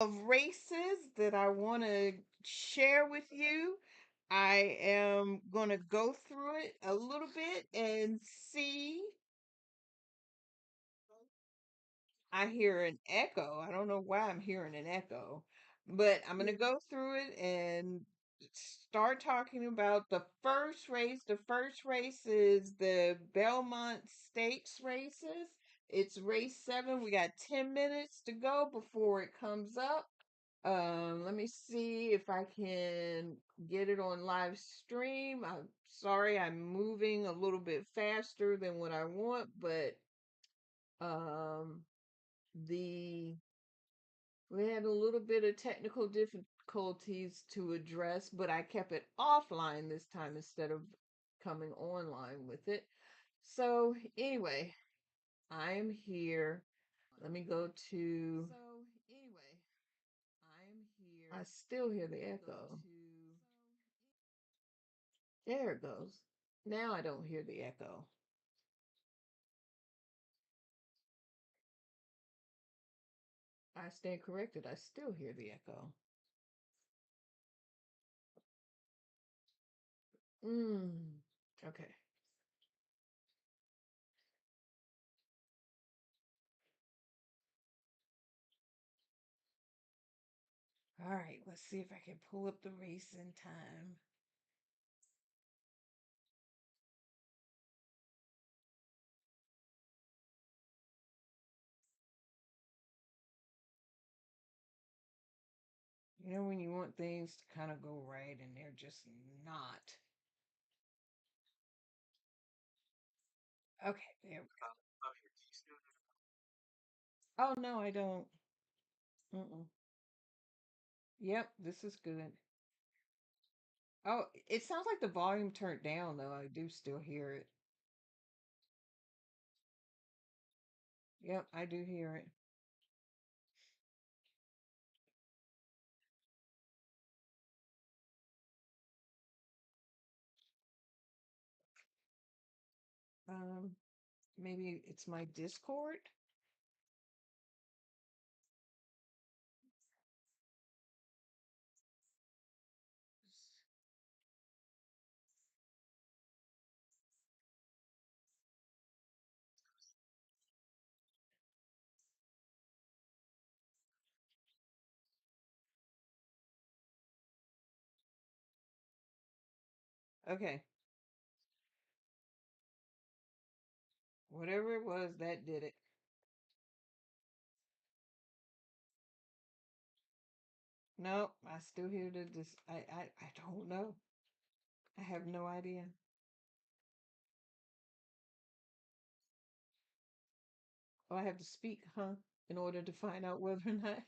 of races that I want to share with you. I am going to go through it a little bit and see. I hear an echo. I don't know why I'm hearing an echo, but I'm going to go through it and start talking about the first race. The first race is the Belmont Stakes races. It's race 7. We got 10 minutes to go before it comes up. Let me see if I can get it on live stream. I'm sorry, I'm moving a little bit faster than what I want, but um the we had a little bit of technical difficulties to address, but I kept it offline this time instead of coming online with it. So, anyway, I am here. Let me go to. I still hear the echo. There it goes. Now I don't hear the echo. I stand corrected. I still hear the echo. Mm. Okay. All right. Let's see if I can pull up the race in time. You know, when you want things to kind of go right and they're just not. Okay, there we go. Oh, no, I don't. Mm-mm. Yep, this is good. Oh, it sounds like the volume turned down, though. I do still hear it. Yep, I do hear it. Um, Maybe it's my Discord. Okay, whatever it was, that did it. No, I still hear the dis. I don't know. I have no idea. Oh, I have to speak, huh? In order to find out whether or not.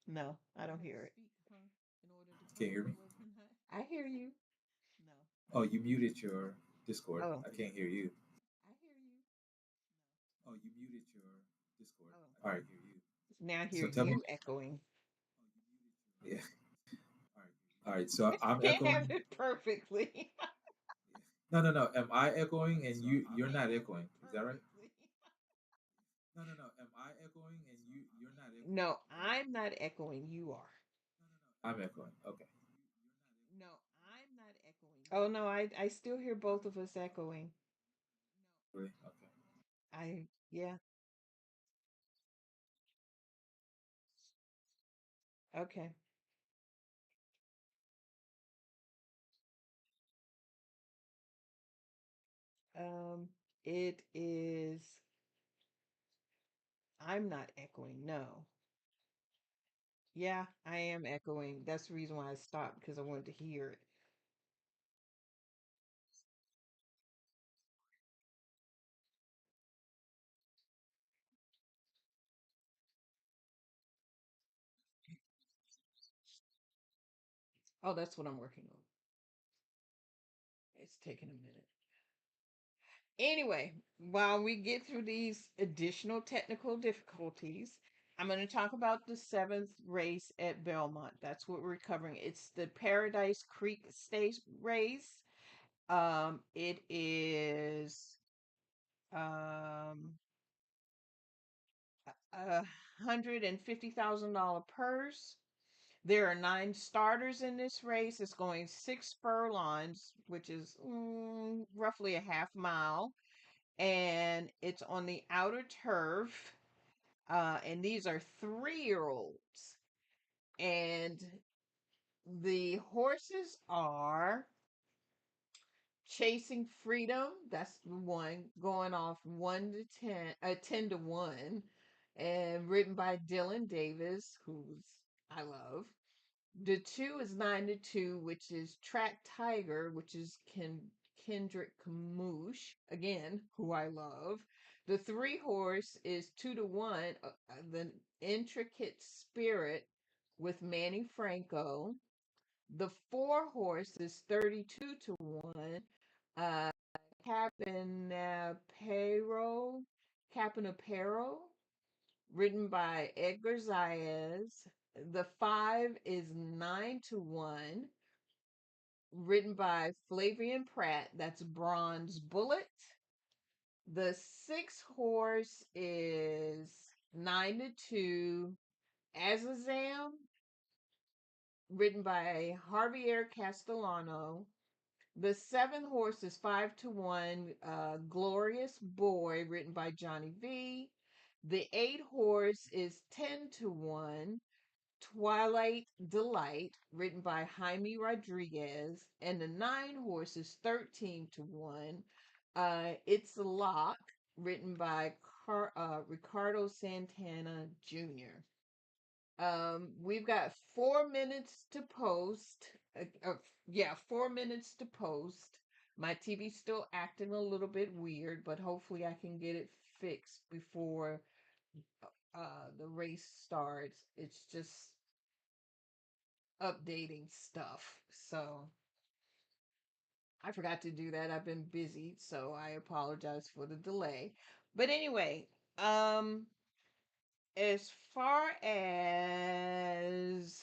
No, I don't hear it. Can you hear me? I hear you. Oh, you muted your Discord. Oh, I can't hear you. Oh, you muted your Discord. All right. now I hear So tell me. you echoing. Yeah. All right. So I'm Can't have echoing. it perfectly. No, no, no. Am I echoing and you're not echoing? Is that right? No, no, no. Am I echoing and you're not echoing? No, I'm not echoing. You are. I'm echoing. Okay. Oh no, I still hear both of us echoing. Really? Okay. Yeah. Okay. Um, it is. I'm not echoing. No. Yeah, I am echoing. That's the reason why I stopped because I wanted to hear it. Oh, that's what I'm working on. It's taking a minute. Anyway, while we get through these additional technical difficulties, I'm going to talk about the 7th race at Belmont. That's what we're covering. It's the Paradise Creek Stage race. It is um $150,000 purse. There are nine starters in this race. It's going 6 furlongs, which is roughly a half mile, and it's on the outer turf. And these are 3 year olds. And the horses are Chasing Freedom. That's the one going off 1 to 10, 10 to 1, and written by Dylan Davis, who's I love. The two is 9 to 2, which is Track Tiger, which is Kendrick Kamoosh, again, who I love. The three horse is 2 to 1, the Intricate Spirit with Manny Franco. The four horse is 32 to 1. Uh, Capanapero, Capanapero, written by Edgar Zayas. The five is 9 to 1, written by Flavian Pratt. That's Bronze Bullet. The six horse is 9 to 2, Azazam, written by Javier Castellano. The seven horse is 5 to 1, Glorious Boy, written by Johnny V. The eight horse is 10 to 1, Twilight Delight, written by Jaime Rodriguez. And the nine horse is 13 to 1, It's a Lock, written by Ricardo Santana Jr. We've got 4 minutes to post. Yeah, 4 minutes to post. My TV's still acting a little bit weird, but hopefully I can get it fixed before the race starts. It's just updating stuff. So I forgot to do that. I've been busy, so I apologize for the delay. But anyway, as far as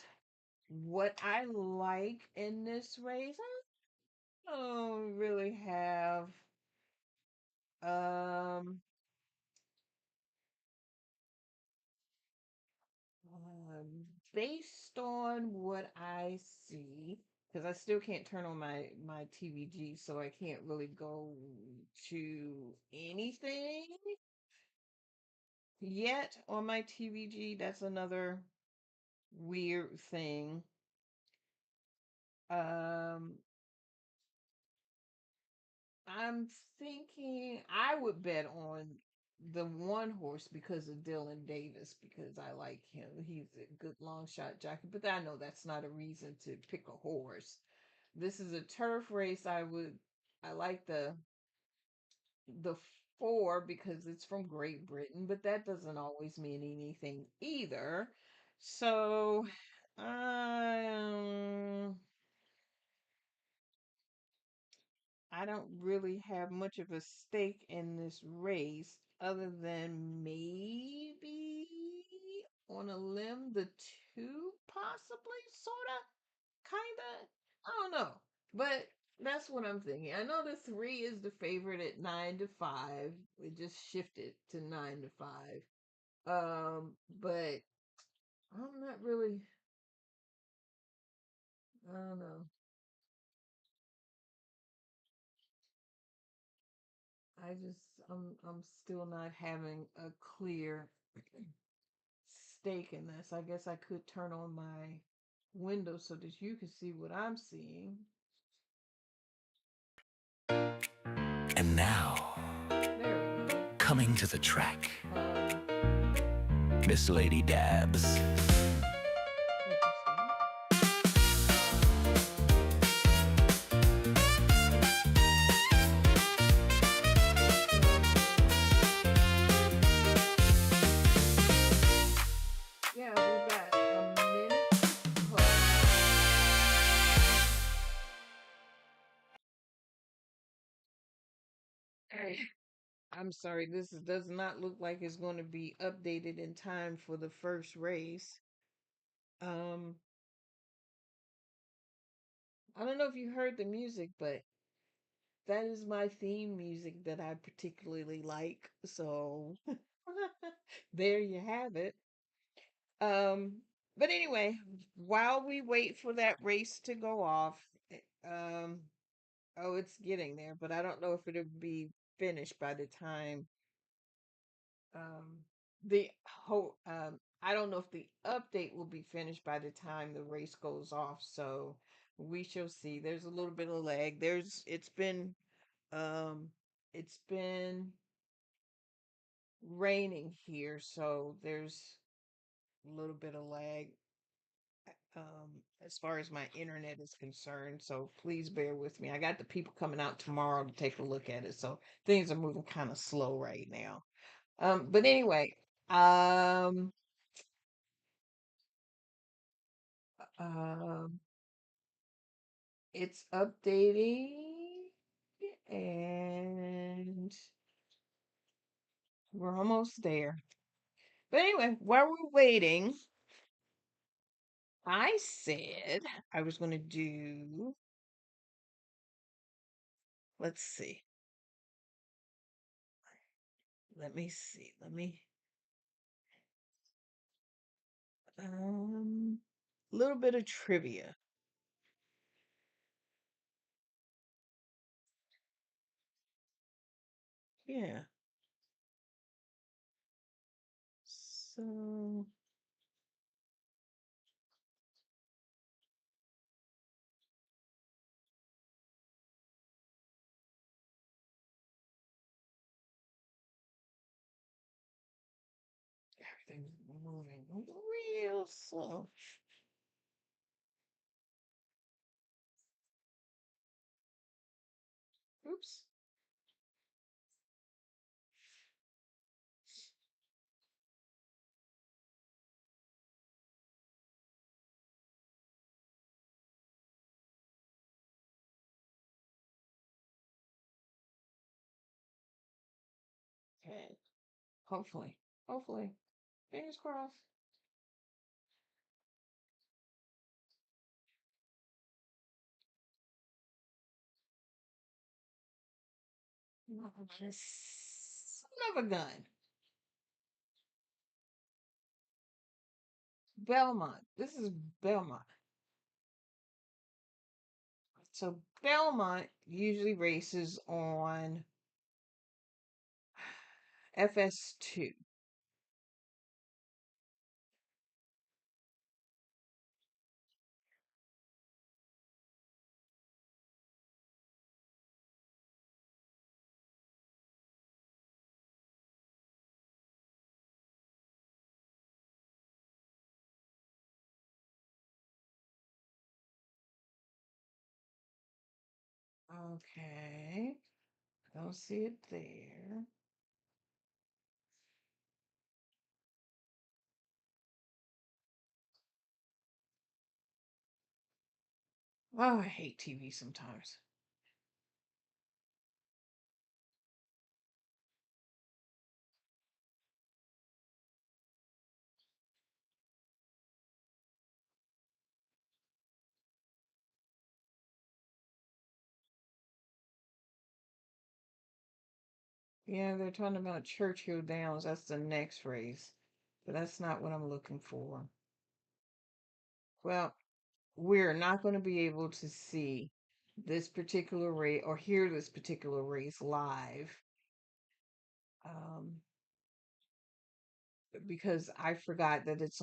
what I like in this race, I don't really have um based on what I see, because I still can't turn on my TVG, so I can't really go to anything yet on my TVG. That's another weird thing. Um, I'm thinking I would bet on the one horse because of Dylan Davis, because I like him. He's a good long shot jockey, but I know that's not a reason to pick a horse. This is a turf race. I like the four because it's from Great Britain, but that doesn't always mean anything either. So, um, I don't really have much of a stake in this race other than maybe on a limb, the two, possibly, sort of, kind of. I don't know. But that's what I'm thinking. I know the three is the favorite at 9 to 5. It just shifted to 9 to 5. But I'm not really, I don't know. I'm still not having a clear stake in this. I guess I could turn on my window so that you can see what I'm seeing. And now, There we go. coming to the track, Um, Miss Lady Dabs. Interesting. So, yeah, we've got a minute to post. Hey, I'm sorry, this does not look like it's going to be updated in time for the first race. Um, I don't know if you heard the music, but that is my theme music that I particularly like. So there you have it. Um, but anyway, while we wait for that race to go off, um, oh, it's getting there, but I don't know if it'll be finished by the time um the whole I don't know if the update will be finished by the time the race goes off, so we shall see. There's a little bit of lag. Um it's been raining here, so there's a little bit of lag as far as my internet is concerned. So please bear with me. I got the people coming out tomorrow to take a look at it, so things are moving kind of slow right now. But anyway, um, um, it's updating, and we're almost there. But anyway, while we're waiting, I said I was going to do. Let's see. Let me see. Let me a little bit of trivia. Yeah. So everything's moving real slow. Oops. Okay. Hopefully. Hopefully. Fingers crossed. Son of a gun. Belmont. This is Belmont. So Belmont usually races on FS2. Okay. Don't see it there. Oh, I hate TV sometimes. Yeah, they're talking about Churchill Downs. That's the next race. But that's not what I'm looking for. Well, we're not going to be able to see this particular race or hear this particular race live um, because I forgot that it's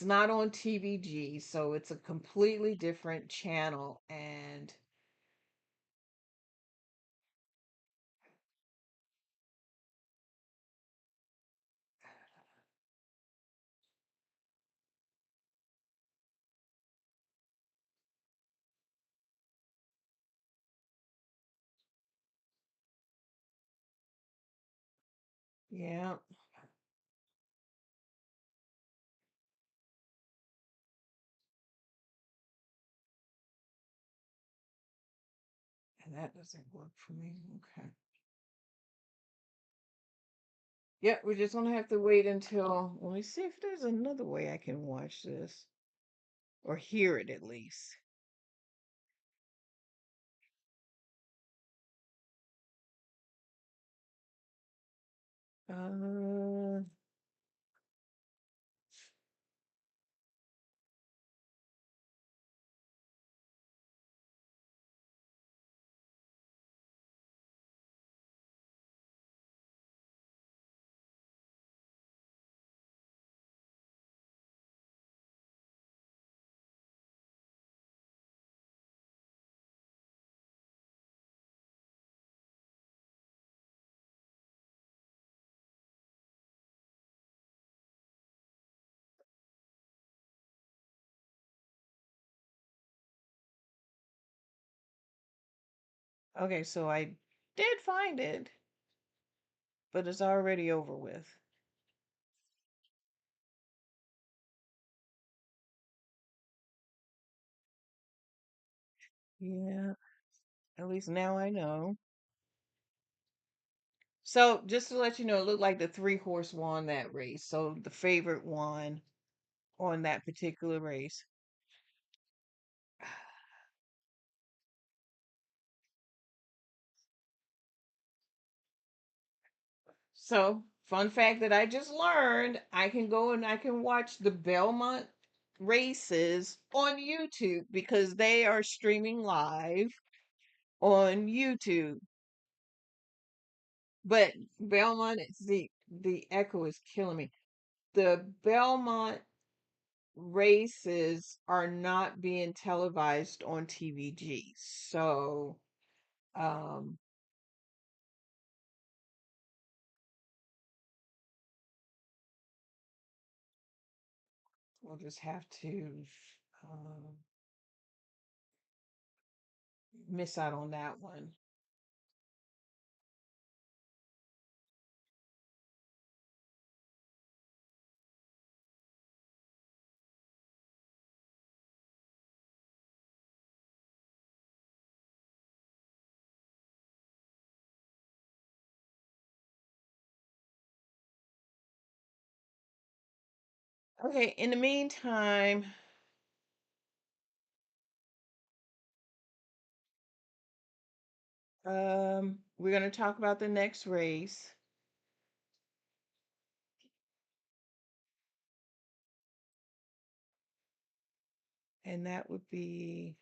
not on TVG, so it's a completely different channel. And yeah, and that doesn't work for me. Okay. Yeah, we're just gonna have to wait until let me see if there's another way I can watch this or hear it at least. Uh, Okay, so I did find it, but it's already over with. Yeah, at least now I know. So just to let you know, it looked like the three horse won that race. So the favorite won on that particular race. So, fun fact that I just learned, I can go and I can watch the Belmont races on YouTube because they are streaming live on YouTube. But Belmont, the echo is killing me. The Belmont races are not being televised on TVG. So, um, we'll just have to um, miss out on that one. Okay, in the meantime, we're going to talk about the next race, and that would be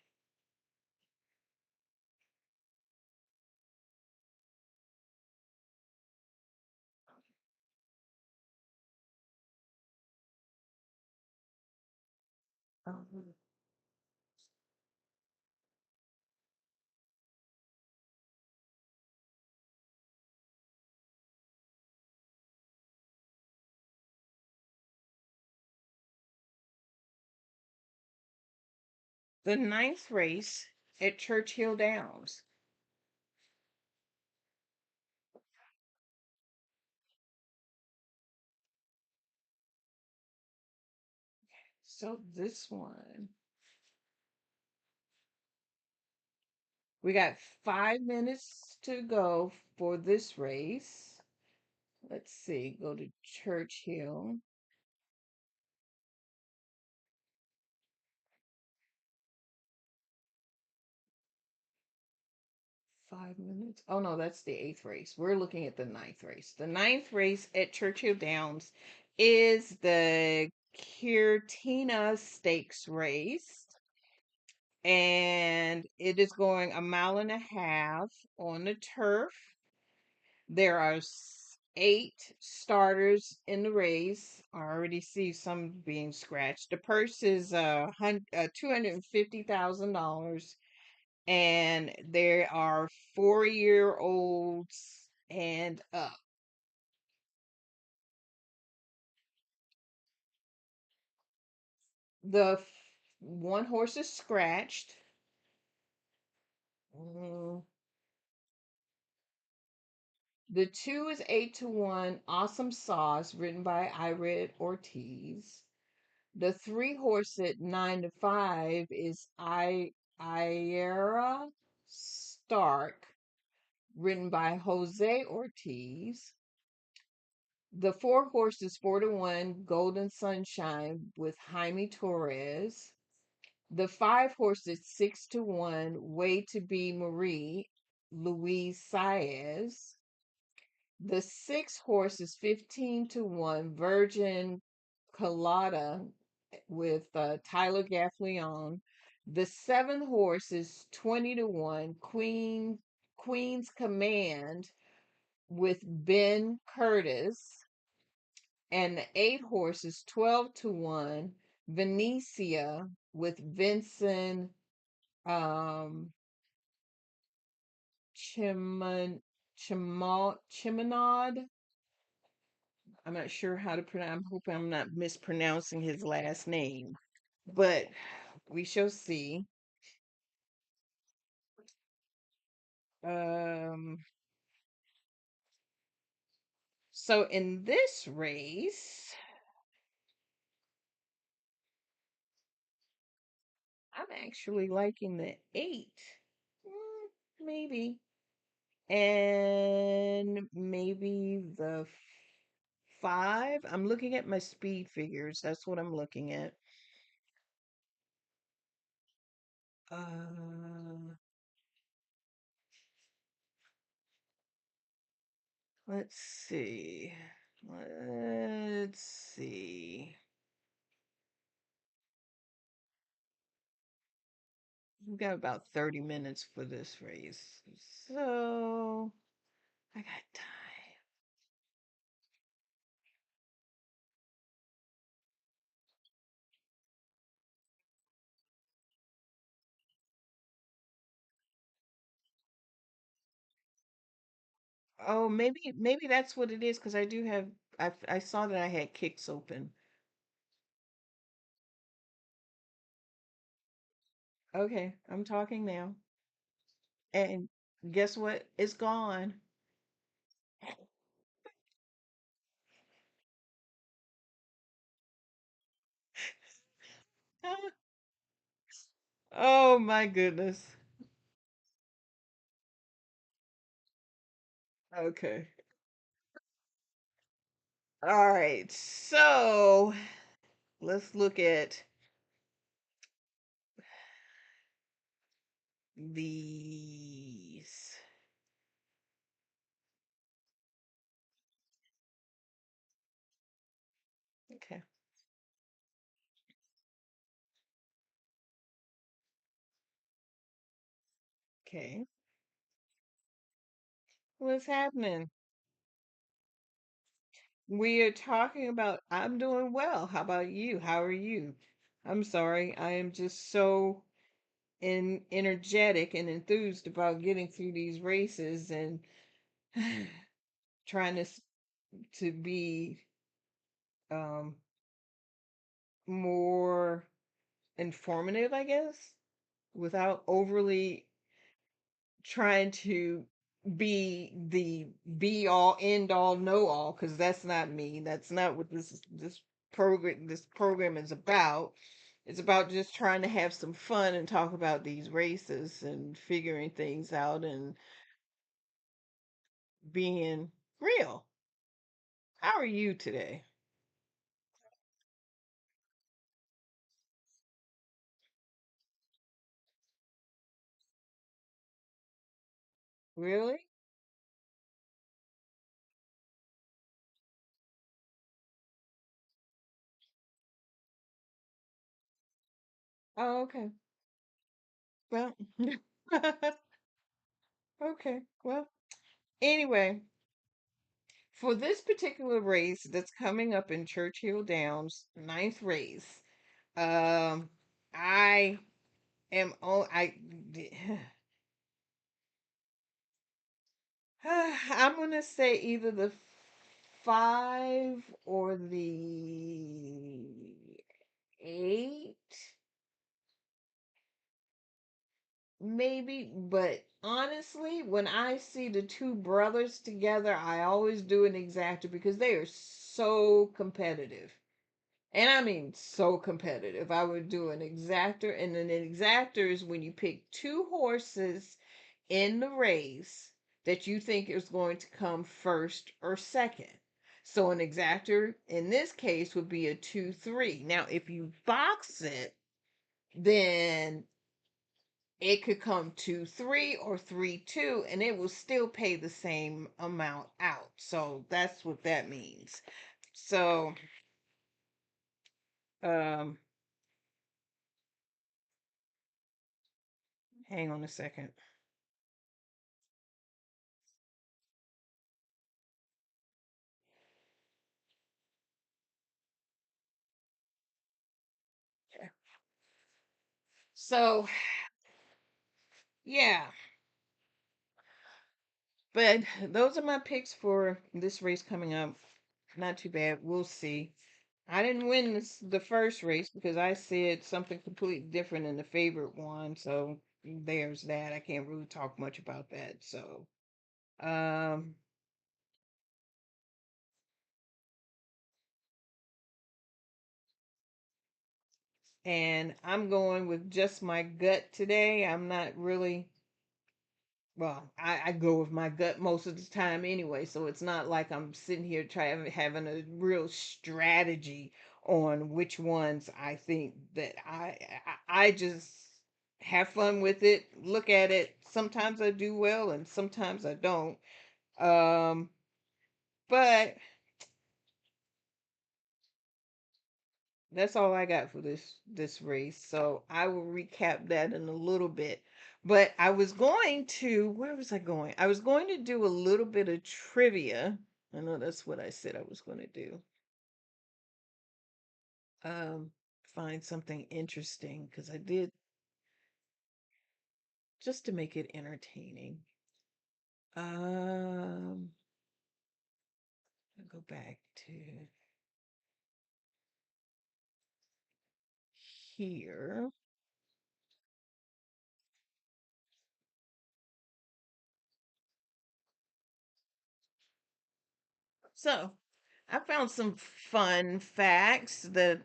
um, the ninth race at Churchill Downs. So this one, we got 5 minutes to go for this race. Let's see, go to Churchill. 5 minutes. Oh no, that's the eighth race. We're looking at the ninth race. The ninth race at Churchill Downs is the Kirtina Stakes race, and it is going a mile and a half on the turf. There are eight starters in the race. I already see some being scratched. The purse is $250,000, and there are 4-year-olds and up. The one horse is scratched. Mm, The two is 8-1. Awesome Sauce, written by Ired Ortiz. The three horse at 9-5 is Iera Stark, written by Jose Ortiz. The four horse is 4-1 Golden Sunshine with Jaime Torres. The five horse is 6-1 Way to Be Marie, Luis Saez. The six horse is 15-1 Virgin Colada with Tyler Gaffleon. The seven horse is 20-1 Queen's Command with Ben Curtis. And the eight horse is 12-1 Venetia with Vincent um Chimanod. I'm not sure how to pronounce. I'm hoping I'm not mispronouncing his last name, but we shall see. Um, so in this race, I'm actually liking the 8. Maybe. And maybe the 5. I'm looking at my speed figures. That's what I'm looking at. Uh, let's see. Let's see. We've got about 30 minutes for this race. So I got time. Oh, maybe that's what it is because I do have I saw that I had kicks open. Okay, I'm talking now. And guess what? It's gone. Oh my goodness. Okay. All right. So let's look at these. Okay. Okay. What's happening? We are talking about I'm doing well. How about you? How are you? I'm sorry. I am just so energetic and enthused about getting through these races and trying to be um more informative, I guess, without overly trying to be the be all end all know all because that's not me. That's not what this program is about. It's about just trying to have some fun and talk about these races and figuring things out and being real. How are you today? Really? Oh, okay. Well, okay. Well, anyway, for this particular race that's coming up in Churchill Downs, ninth race, um, I am on. I'm gonna say either the 5 or the 8, maybe. But honestly, when I see the two brothers together, I always do an exactor because they are so competitive. And I mean so competitive. I would do an exactor, and an exactor is when you pick two horses in the race that you think is going to come first or second. So an exactor in this case would be a 2-3. Now, if you box it, then it could come 2-3 or 3-2, and it will still pay the same amount out. So that's what that means. So, um, hang on a second. So, yeah, but those are my picks for this race coming up. Not too bad. We'll see. I didn't win the first race because I said something completely different in the favorite one. So there's that. I can't really talk much about that. So, um, and I'm going with just my gut today. I'm not really, well, I go with my gut most of the time anyway, so it's not like I'm sitting here trying having a real strategy on which ones I think that I just have fun with it, look at it. Sometimes I do well and sometimes I don't. Um, but that's all I got for this race. So I will recap that in a little bit. But I was going to, where was I going? I was going to do a little bit of trivia. I know that's what I said I was going to do. Um, find something interesting because I did just to make it entertaining. I'll go back to here. So I found some fun facts that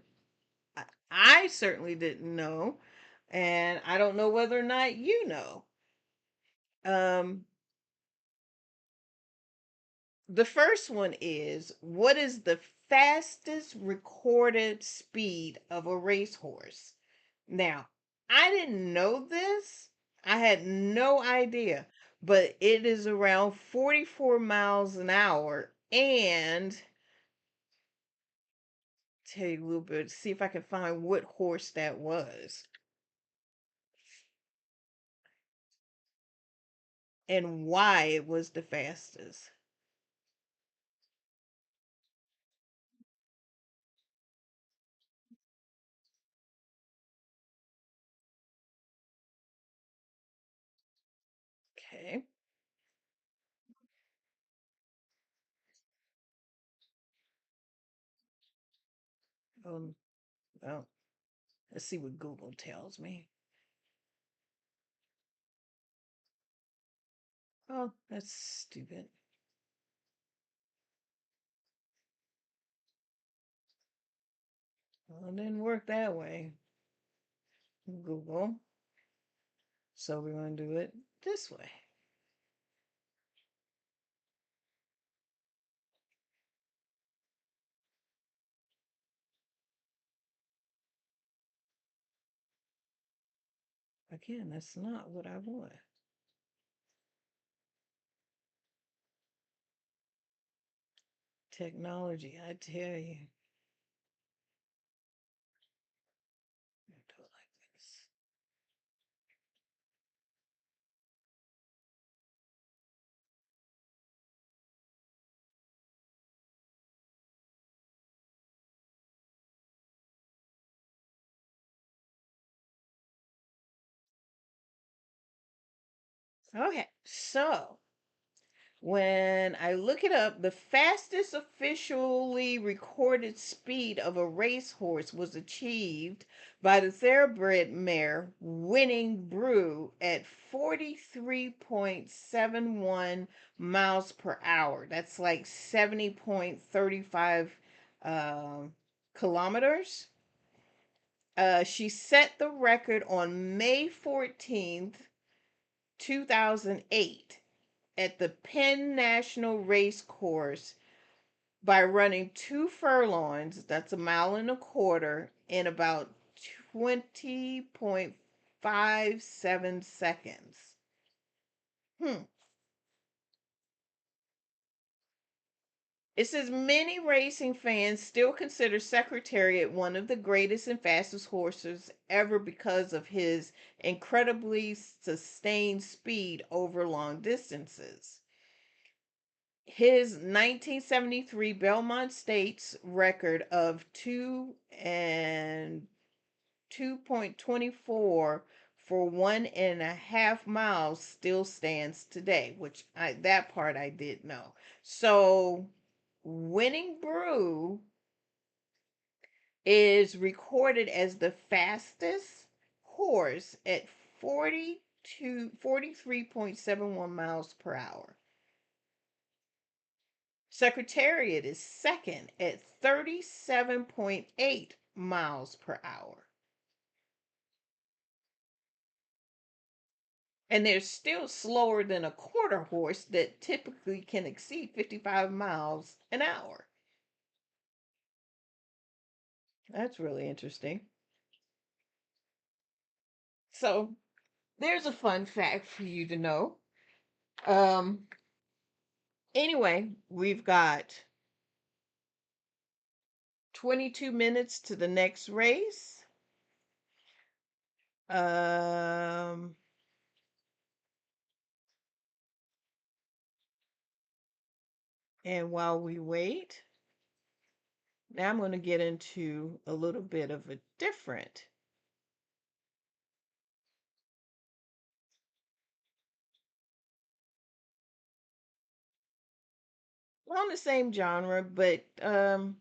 I certainly didn't know, and I don't know whether or not you know. Um, the first one is, what is the fastest recorded speed of a racehorse? Now, I didn't know this. I had no idea, but it is around 44 miles an hour. And tell you a little bit, see if I can find what horse that was and why it was the fastest. Okay. Well, let's see what Google tells me. Oh, that's stupid. Well, it didn't work that way, Google. So we're going to do it this way. Again, that's not what I want. Technology, I tell you. Do it like this. Okay, so when I look it up, the fastest officially recorded speed of a racehorse was achieved by the thoroughbred mare Winning Brew at 43.71 miles per hour. That's like 70.35 kilometers. She set the record on May 14th, 2008 at the Penn National Race Course by running 2 furlongs, that's a mile and a quarter, in about 20.57 seconds. Hmm. It says many racing fans still consider Secretariat one of the greatest and fastest horses ever because of his incredibly sustained speed over long distances. His 1973 Belmont Stakes record of 2.24 for 1.5 miles still stands today, which that part I did know. So Winning Brew is recorded as the fastest horse at 43.71 miles per hour. Secretariat is second at 37.8 miles per hour. And they're still slower than a quarter horse that typically can exceed 55 miles an hour. That's really interesting. So, there's a fun fact for you to know. Um, anyway, we've got 22 minutes to the next race. Um, and while we wait, now I'm going to get into a little bit of a different on the same genre, but I'm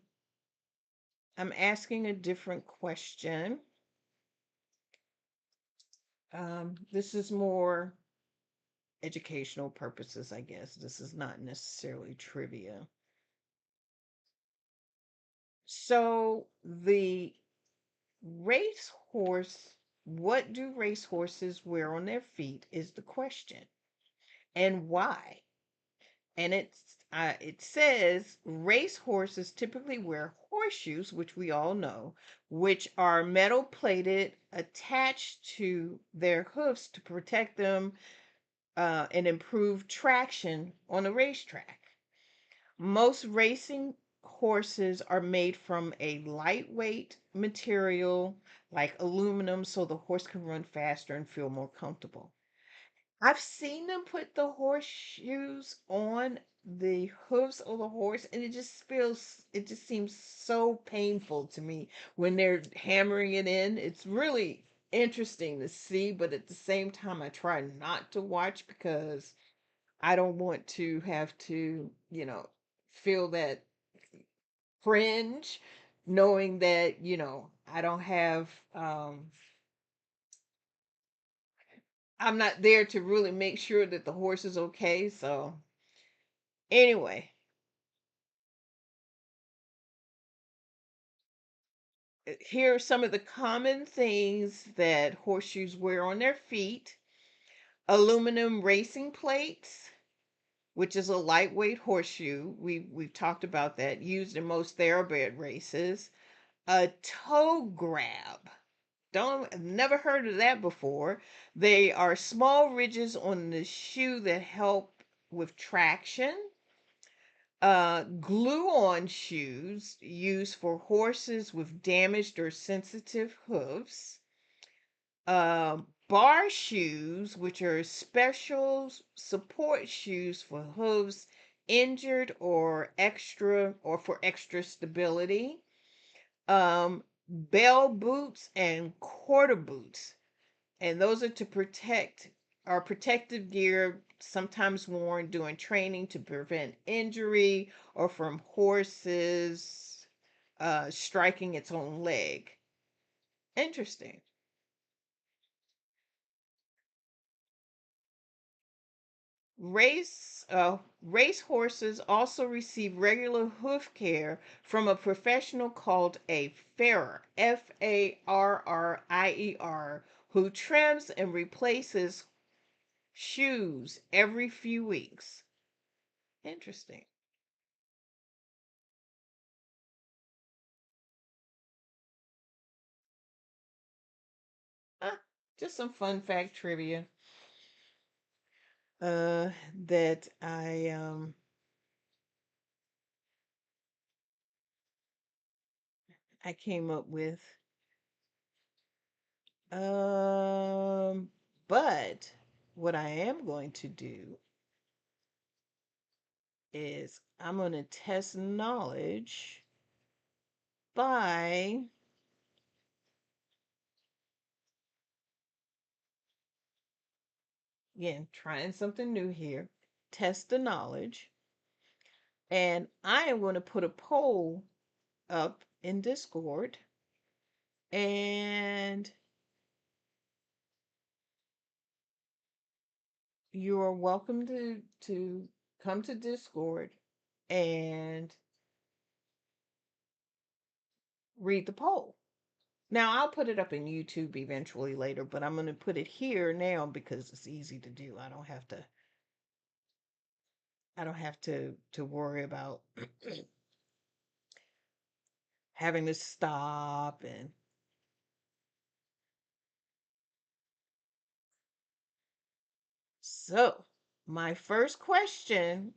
asking a different question. This is more educational purposes, I guess. This is not necessarily trivia. So, the racehorse, what do racehorses wear on their feet is the question, and why? And it says racehorses typically wear horseshoes, which we all know, which are metal plated attached to their hoofs to protect them and improve traction on a racetrack. Most racing horses are made from a lightweight material like aluminum so the horse can run faster and feel more comfortable. I've seen them put the horseshoes on the hooves of the horse, and it just seems so painful to me when they're hammering it in. It's really interesting to see, but at the same time, I try not to watch because I don't want to have to, feel that cringe knowing that, I don't have, I'm not there to really make sure that the horse is okay. So, anyway, here are some of the common things that horseshoes wear on their feet: aluminum racing plates, which is a lightweight horseshoe. We've talked about that, used in most thoroughbred races. A toe grab. Don't I've never heard of that before. They are small ridges on the shoe that help with traction. Glue on shoes used for horses with damaged or sensitive hooves. Bar shoes, which are special support shoes for hooves injured or for extra stability. Bell boots and quarter boots, and those are to protect are protective gear sometimes worn during training to prevent injury or from horses striking its own leg. Interesting. Race horses also receive regular hoof care from a professional called a farrier, Farrier, who trims and replaces shoes every few weeks. Interesting. Ah, just some fun fact trivia that I came up with. Um, but what I am going to do is I'm going to test knowledge by, again, trying something new here. Test the knowledge. And I am going to put a poll up in Discord. And you are welcome to come to Discord and read the poll. Now I'll put it up in YouTube eventually later, but I'm going to put it here now because it's easy to do. I don't have to worry about having to stop. And so, my first question,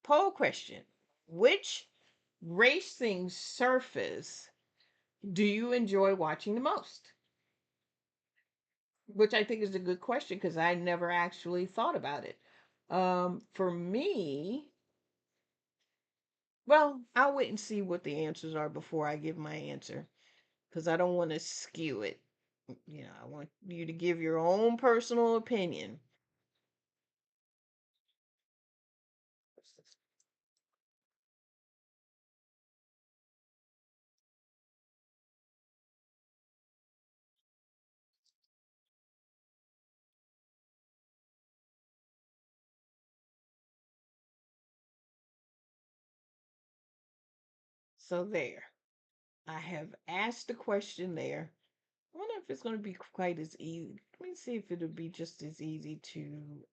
poll question: which racing surface do you enjoy watching the most? Which I think is a good question because I never actually thought about it. For me, well, I'll wait and see what the answers are before I give my answer because I don't want to skew it. I want you to give your own personal opinion. So there, I have asked the question there. I wonder if it's going to be quite as easy. Let me see if it'll be just as easy to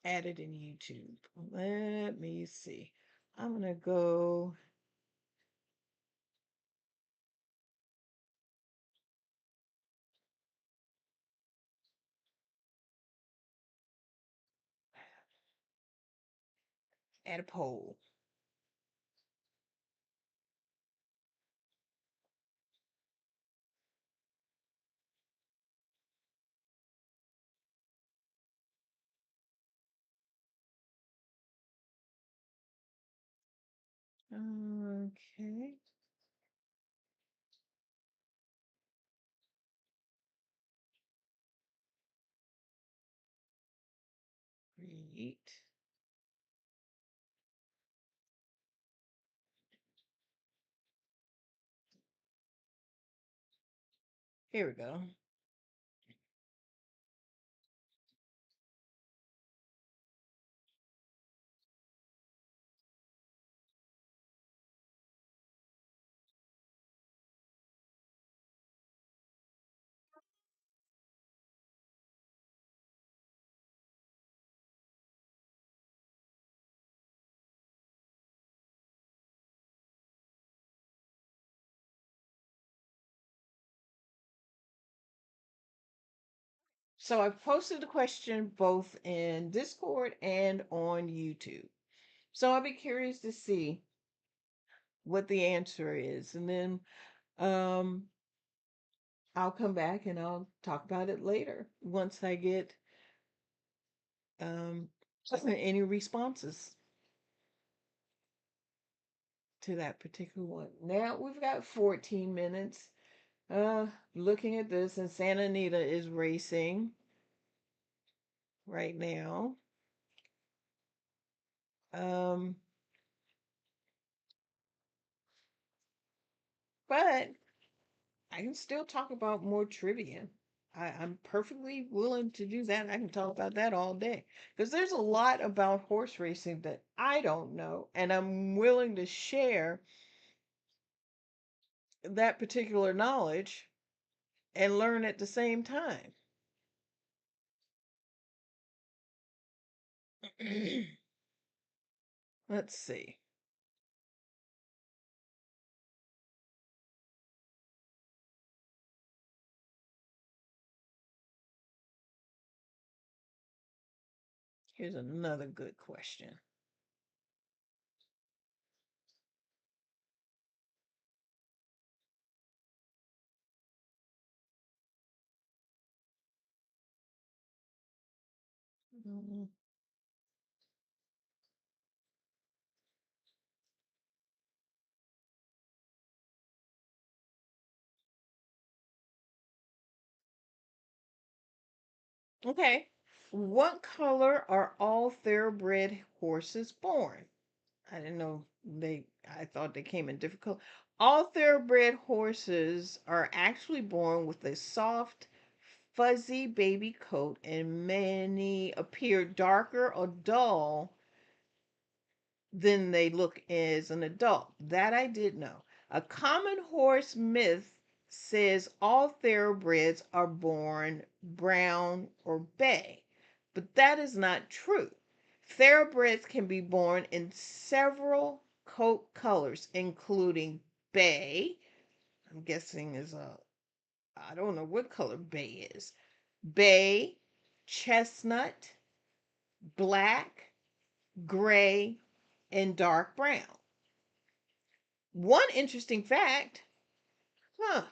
add it in YouTube. Let me see. I'm going to go add a poll. Okay. Create. Here we go. So I've posted the question both in Discord and on YouTube. So I'll be curious to see what the answer is. And then um, I'll come back and I'll talk about it later once I get um, any responses to that particular one. Now we've got 14 minutes. Looking at this, and Santa Anita is racing right now. Um, but I can still talk about more trivia. I'm perfectly willing to do that. I can talk about that all day because there's a lot about horse racing that I don't know, and I'm willing to share that particular knowledge and learn at the same time. Let's see. Here's another good question. Mm, Okay. What color are all thoroughbred horses born? I didn't know I thought they came in different color. All thoroughbred horses are actually born with a soft, fuzzy baby coat, and many appear darker or dull than they look as an adult. That I did know. A common horse myth says all thoroughbreds are born brown or bay, but that is not true. Thoroughbreds can be born in several coat colors, including bay. I'm guessing is I don't know what color bay is. Bay, chestnut, black, gray, and dark brown. One interesting fact, huh?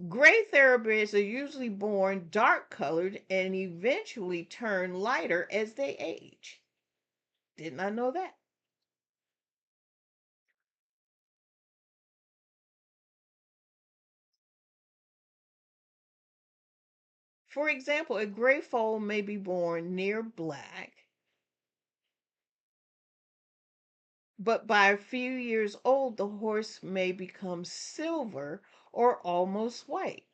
Gray thoroughbreds are usually born dark colored and eventually turn lighter as they age. Did not know that. For example, a gray foal may be born near black, but by a few years old, the horse may become silver or almost white.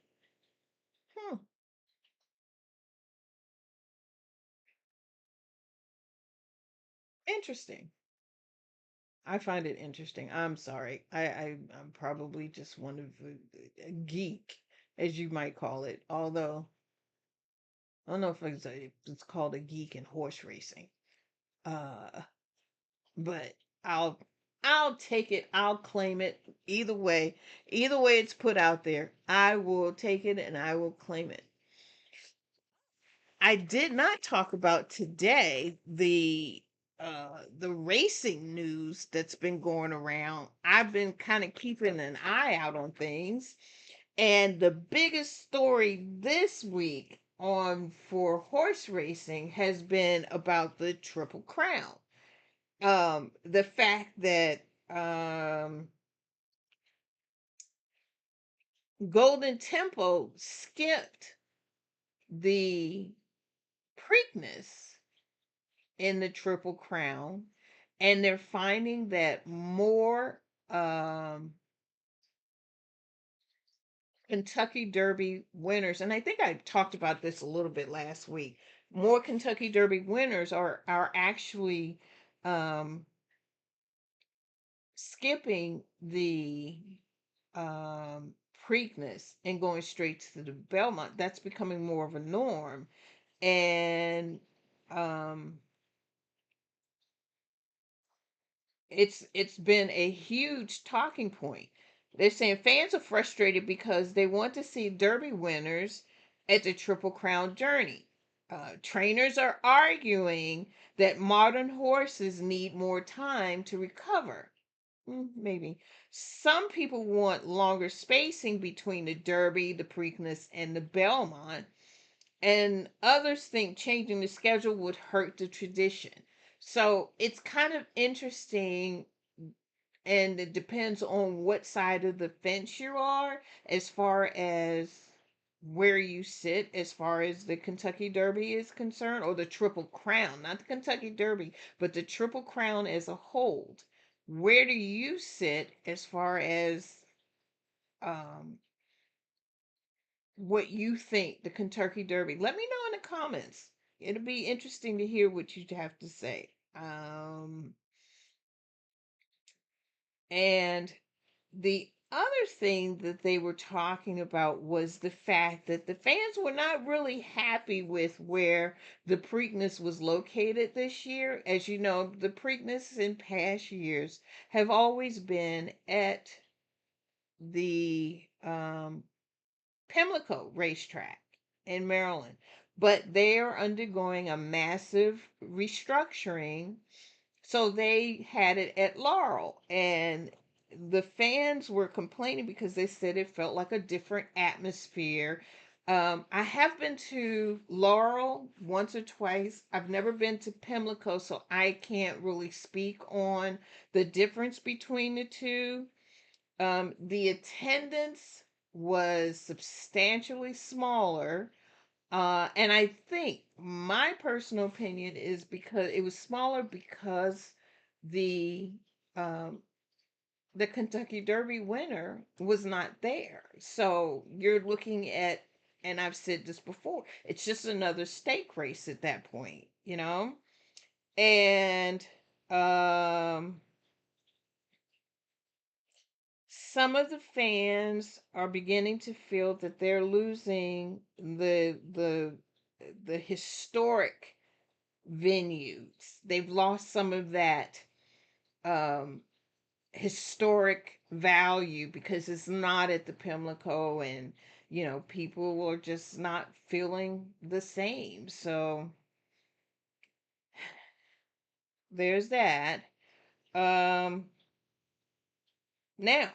Hmm, interesting. I find it interesting. I'm sorry. I'm probably just one of a geek, as you might call it. Although I don't know if it's called a geek in horse racing. Uh, but I'll I'll take it. I'll claim it. Either way it's put out there, I will take it and I will claim it. I did not talk about today the racing news that's been going around. I've been kind of keeping an eye out on things, and the biggest story this week on for horse racing has been about the Triple Crown. The fact that Golden Temple skipped the Preakness in the Triple Crown, and they're finding that more um, Kentucky Derby winners, and I think I talked about this a little bit last week. More Kentucky Derby winners are actually um, skipping the Preakness and going straight to the Belmont. That's becoming more of a norm, and um, it's been a huge talking point. They're saying fans are frustrated because they want to see Derby winners at the Triple Crown Journey. Trainers are arguing that modern horses need more time to recover. Maybe. Some people want longer spacing between the Derby, the Preakness, and the Belmont, and others think changing the schedule would hurt the tradition. So it's kind of interesting, and it depends on what side of the fence you are as far as where you sit as far as the Kentucky Derby is concerned, or the Triple Crown, not the Kentucky Derby, but the Triple Crown as a whole. Where do you sit as far as um, what you think the Kentucky Derby? Let me know in the comments. It'll be interesting to hear what you have to say. And the other thing that they were talking about was the fact that the fans were not really happy with where the Preakness was located this year. As you know, the Preakness in past years have always been at the Pimlico racetrack in Maryland, but they are undergoing a massive restructuring, so they had it at Laurel, and the fans were complaining because they said it felt like a different atmosphere. I have been to Laurel once or twice. I've never been to Pimlico, so I can't really speak on the difference between the two. The attendance was substantially smaller, and I think my personal opinion is because it was smaller because the um, the Kentucky Derby winner was not there. So you're looking at, and I've said this before, it's just another stake race at that point, you know? And um some of the fans are beginning to feel that they're losing the historic venues. They've lost some of that um historic value because it's not at the Pimlico, and people are just not feeling the same. So there's that. Um Now,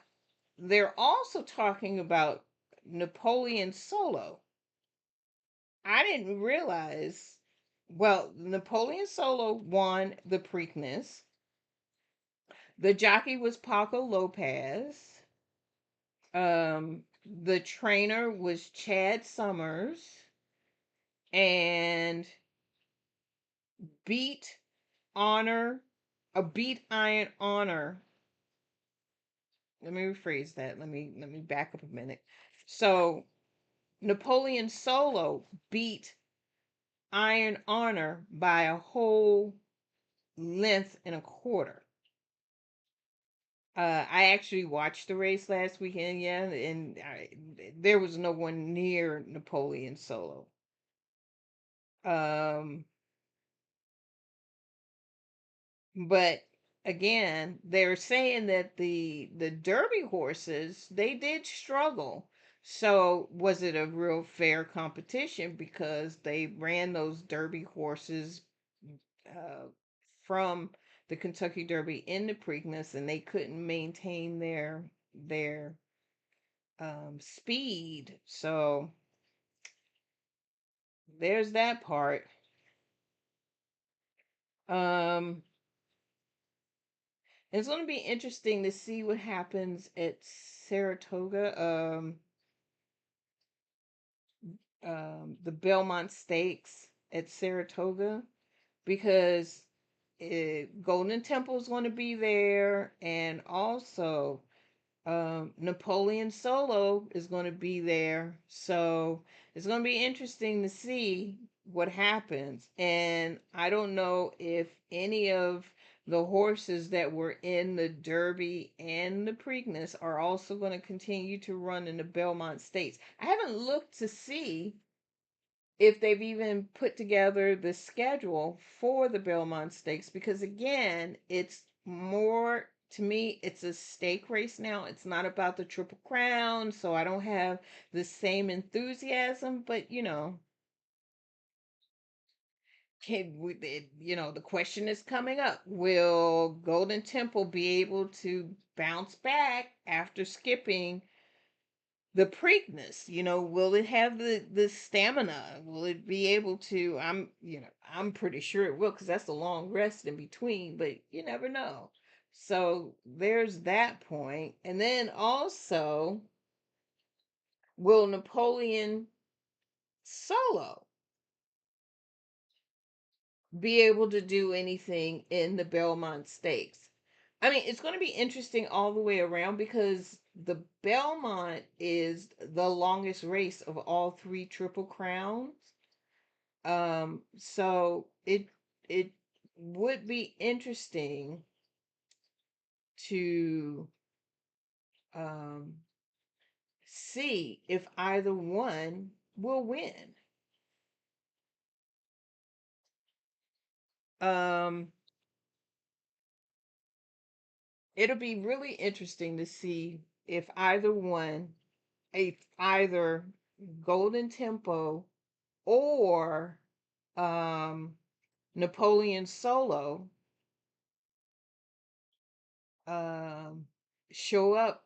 they're also talking about Napoleon Solo. I didn't realize. Well, Napoleon Solo won the Preakness. The jockey was Paco Lopez. The trainer was Chad Summers, and beat honor, beat Iron Honor. Let me rephrase that. Let me back up a minute. So Napoleon Solo beat Iron Honor by a whole length and a quarter. I actually watched the race last weekend, yeah, and there was no one near Napoleon Solo. Um, but again, they're saying that the Derby horses, they did struggle. So was it a real fair competition because they ran those Derby horses uh, from the Kentucky Derby in the Preakness, and they couldn't maintain their speed. So there's that part. Um, it's going to be interesting to see what happens at Saratoga. The Belmont Stakes at Saratoga, because Golden Temple is going to be there, and also Napoleon Solo is going to be there. So it's going to be interesting to see what happens. And I don't know if any of the horses that were in the Derby and the Preakness are also going to continue to run in the Belmont Stakes. I haven't looked to see if they've even put together the schedule for the Belmont Stakes, because again, it's more, to me, it's a stake race now. It's not about the Triple Crown, so I don't have the same enthusiasm, but the question is coming up. Will Golden Temple be able to bounce back after skipping the Preakness? Will it have the stamina? Will it be able to? I'm pretty sure it will, because that's a long rest in between, but you never know. So there's that point. And then also, will Napoleon Solo be able to do anything in the Belmont Stakes? I mean, it's going to be interesting all the way around, because the Belmont is the longest race of all three Triple Crowns. So it would be interesting to um see if either one will win. Um, it'll be really interesting to see if either Golden Tempo or um Napoleon Solo um show up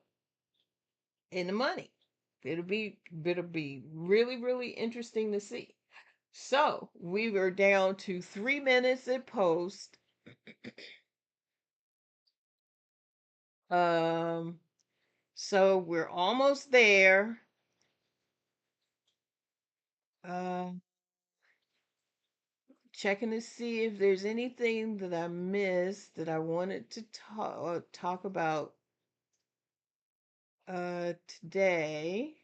in the money. It'll be really, really interesting to see. So we were down to 3 minutes at post. Um, so we're almost there. Um, Checking to see if there's anything that I missed that I wanted to talk about Today,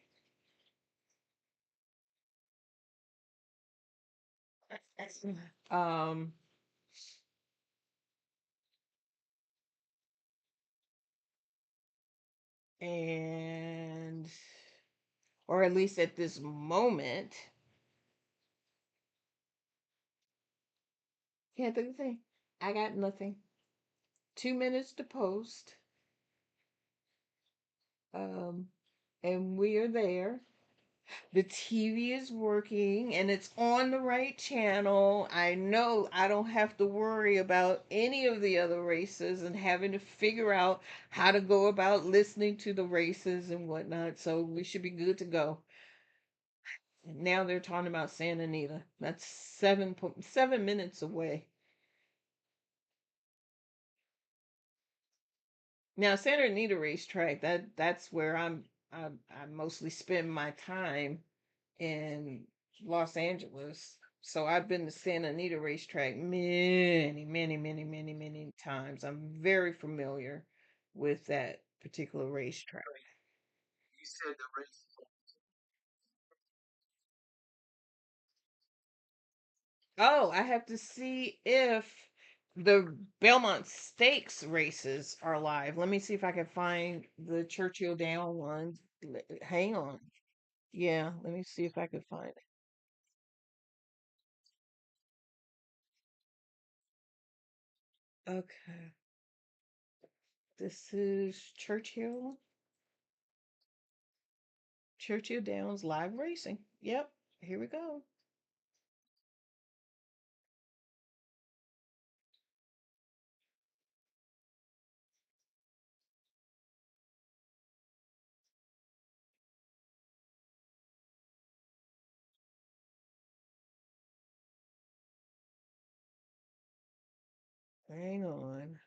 um, and or at least at this moment, can't think of a thing. I got nothing. 2 minutes to post. Um, and we are there. The TV is working and it's on the right channel. I know I don't have to worry about any of the other races and having to figure out how to go about listening to the races and whatnot. So we should be good to go. And now they're talking about Santa Anita. That's 7 minutes away. Now Santa Anita racetrack, that's where I mostly spend my time in Los Angeles. So I've been to Santa Anita racetrack many times. I'm very familiar with that particular racetrack. Oh, I have to see if the Belmont Stakes races are live. Let me see if I can find the Churchill Down ones. Hang on. Yeah, let me see if I can find it. Okay. This is Churchill Downs live racing. Yep, here we go. Hang on.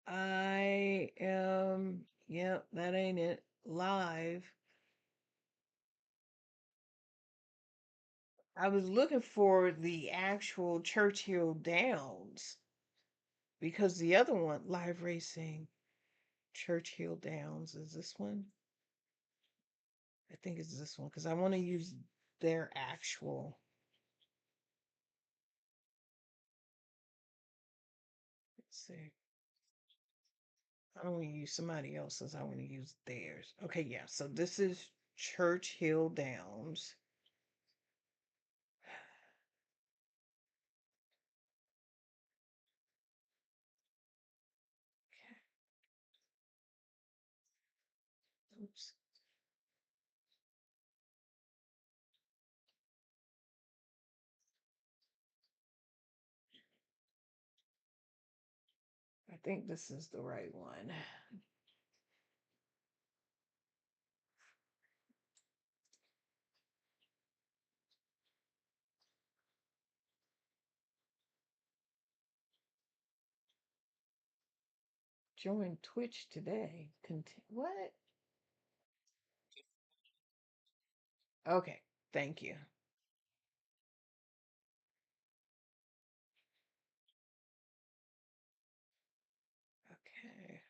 I am, yep, that ain't it. Live. I was looking for the actual Churchill Downs because the other one, live racing, Churchill Downs, is this one? I think it's this one because I want to use their actual. Let's see. I don't want to use somebody else's. I want to use theirs. Okay, yeah. So this is Churchill Downs. Oops. I think this is the right one. Join Twitch today. What? Okay, thank you. Okay.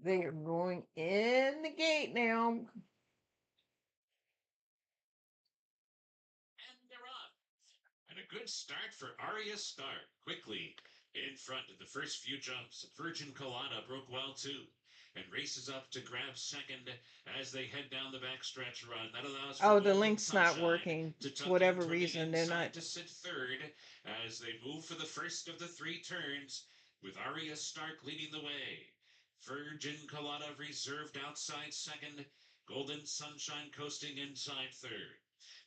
They are going in the gate now. And they're off. And a good start for Arya Stark. Quickly in front of the first few jumps. Virgin Colada broke well too and races up to grab second as they head down the backstretch run. That allows for Oh, the Golden link's not Sunshine working. to For tuck in, whatever turning reason, they're not. inside to sit third as they move for the first of the three turns with Arya Stark leading the way. Virgin Colada reserved outside second. Golden Sunshine coasting inside third.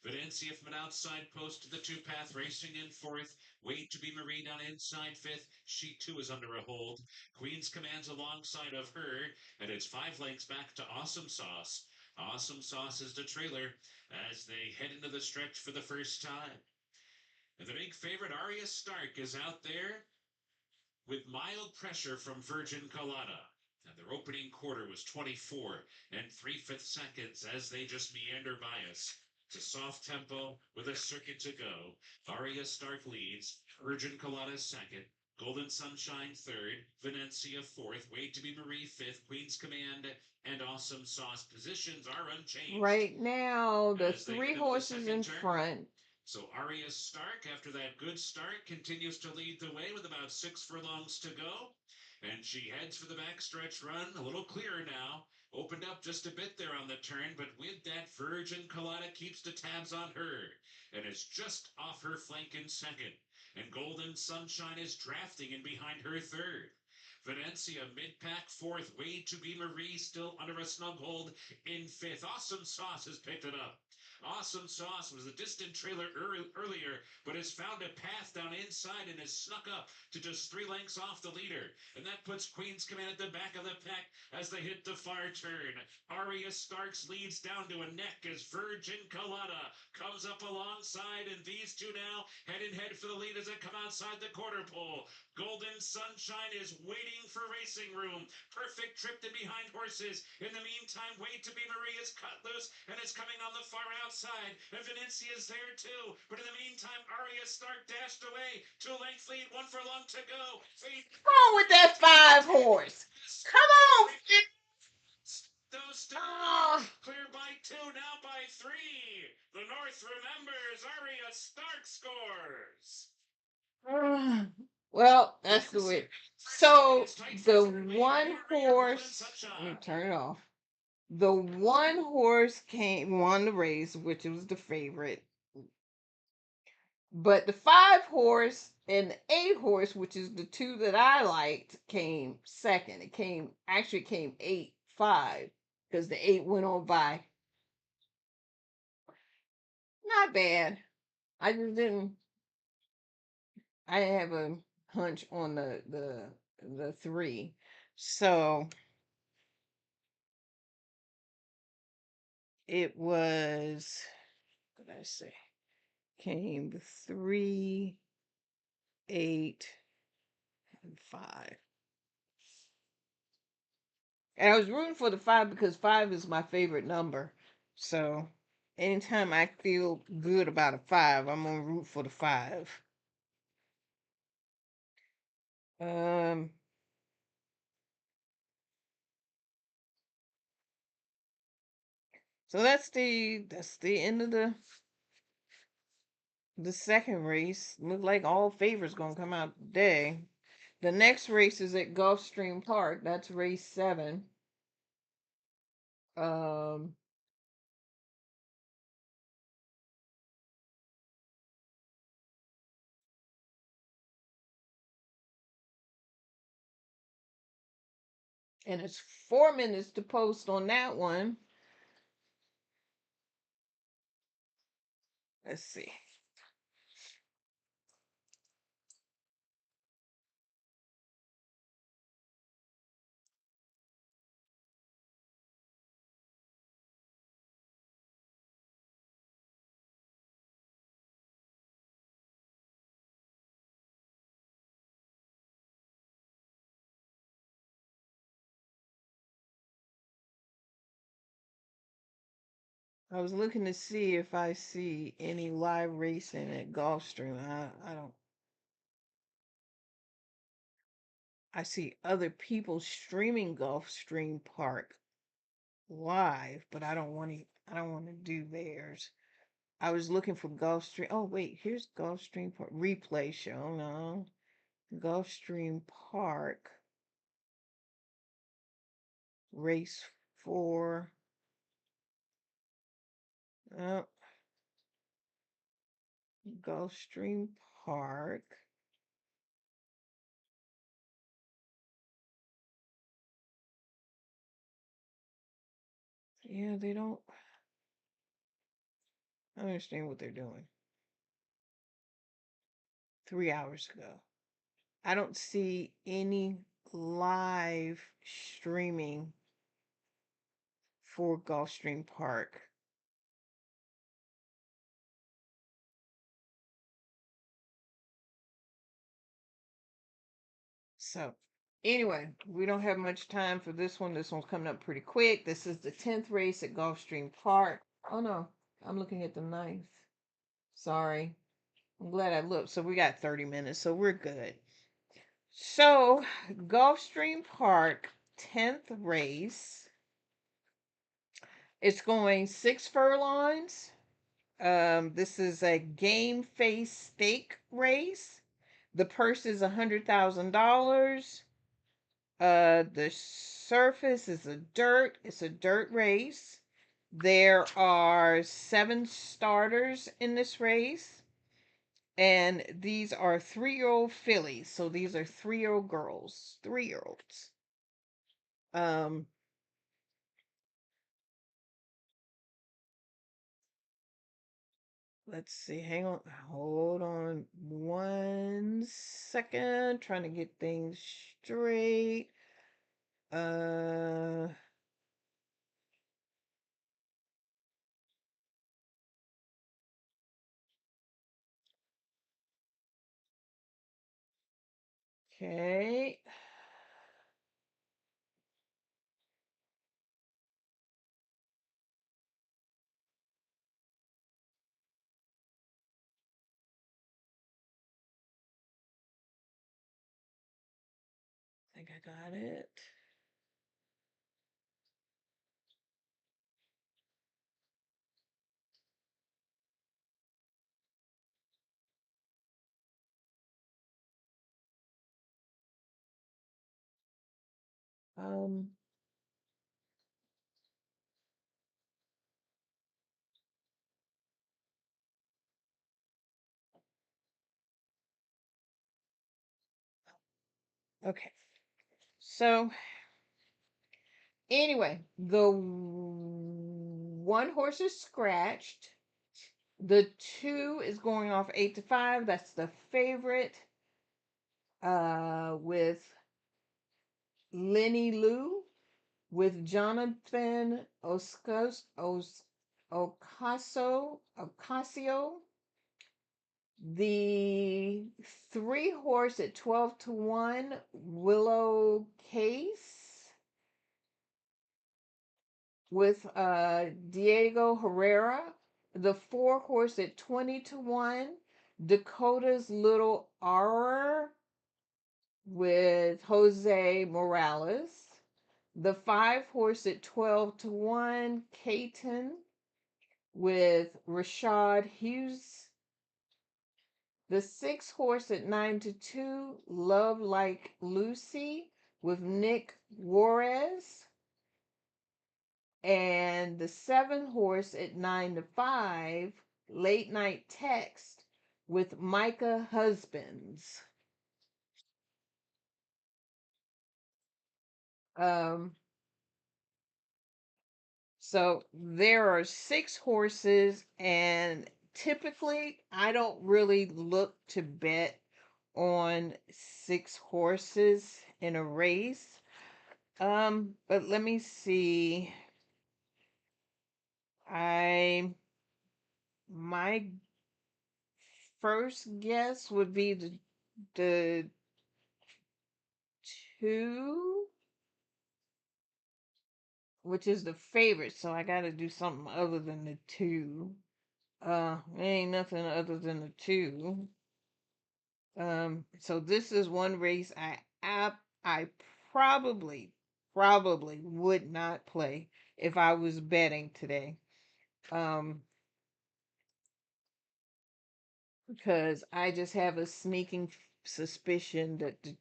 Venencia from an outside post to the two path racing in fourth. Wait to be Marine on inside fifth. She too is under a hold. Queen's Command's alongside of her, and it's 5 lengths back to Awesome Sauce. Awesome Sauce is the trailer as they head into the stretch for the first time. And the big favorite, Arya Stark, is out there with mild pressure from Virgin Colada. And their opening quarter was 24 and 3/5 seconds as they just meander by us. It's a soft tempo with a circuit to go. Arya Stark leads, Virgin Colada second, Golden Sunshine third, Venencia fourth, Wait to be Marie fifth, Queen's Command, and Awesome Sauce positions are unchanged. Right now, the As they three head into the horses second in turn. front. So Arya Stark, after that good start, continues to lead the way with about 6 furlongs to go. And she heads for the backstretch run, a little clearer now. Opened up just a bit there on the turn, but with that, Virgin Colada keeps the tabs on her and is just off her flank in second. And Golden Sunshine is drafting in behind her third. Venencia mid-pack fourth, Way to be Marie still under a snug hold in fifth. Awesome Sauce has picked it up. Awesome Sauce was a distant trailer earlier, but has found a path down inside and has snuck up to just 3 lengths off the leader. And that puts Queen's Command at the back of the pack as they hit the far turn. Arya Starks leads down to a neck as Virgin Colada comes up alongside, and these two now head in head for the lead as they come outside the quarter pole. Golden Sunshine is waiting for racing room. Perfect tripped in behind horses. In the meantime, Wait to be Marie is cut loose and is coming on the far outside. And Venencia is there too. But in the meantime, Arya Stark dashed away. 2 length lead, 1 furlong to go. Come on with that 5 horse. Come on. Those two clear by 2, now by 3. The North remembers. Arya Stark scores. Well, that's the way. So the one horse, let me turn it off. The one horse won the race, which was the favorite. But the 5 horse and the 8 horse, which is the two that I liked, came second. It came 8-5 because the 8 went on by. Not bad. I just didn't. I have a hunch on the 3, so it was. What did I say? Came 3, 8, and 5. And I was rooting for the 5 because 5 is my favorite number. So anytime I feel good about a 5, I'm gonna root for the 5. Um so that's the end of the second race. Look like all favors gonna come out today. The next race is at Gulfstream Park. That's race 7. Um and it's 4 minutes to post on that one. Let's see. I was looking to see if I see any live racing at Gulfstream. I don't. I see other people streaming Gulfstream Park live, but I don't want to. I don't want to do theirs. I was looking for Gulfstream. Oh wait, here's Gulfstream Park replay show. No, Gulfstream Park race 4. Oh, Gulfstream Park. Yeah, they don't. I don't understand what they're doing. 3 hours ago. I don't see any live streaming for Gulfstream Park. So Anyway, we don't have much time for this one. This one's coming up pretty quick. This is the 10th race at Gulfstream Park. Oh no, I'm looking at the 9th. Sorry. I'm glad I looked. So we got 30 minutes, so we're good. So, Gulfstream Park 10th race. It's going 6 furlongs. This is a game face stake race. The purse is $100,000. The surface is a dirt. It's a dirt race. There are 7 starters in this race, and these are 3-year-old fillies. So these are 3-year-old girls, 3-year-olds. Um, let's see. Hang on. Hold on 1 second. Trying to get things straight. Uh, okay. I think I got it. Um, okay. So anyway, the 1 horse is scratched. The 2 is going off 8 to 5. That's the favorite. With Lenny Lou, with Jonathan Ocasio. The 3 horse at 12 to 1, Willow Case, with Diego Herrera. The 4 horse at 20 to 1, Dakota's Little Auror, with Jose Morales. The 5 horse at 12 to 1, Caton, with Rashad Hughes. The 6 horse at 9 to 2, Love Like Lucy, with Nick Juarez. And the 7 horse at 9 to 5, Late Night Text, with Micah Husbands. So there are 6 horses, and typically I don't really look to bet on 6 horses in a race. But let me see. My first guess would be the 2, which is the favorite. So I got to do something other than the 2. Ain't nothing other than the 2. So this is one race I probably would not play if I was betting today. Because I just have a sneaking suspicion that the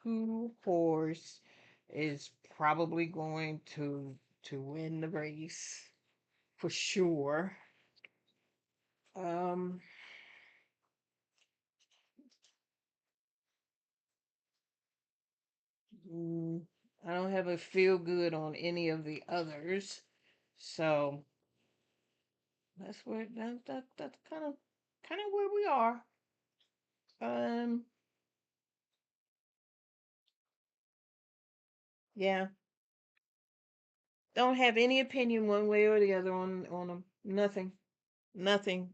2 horse is probably going to win the race for sure. Um, mm, I don't have a feel good on any of the others, so that's where that's kind of where we are. Um, yeah, don't have any opinion one way or the other on them. Nothing, nothing,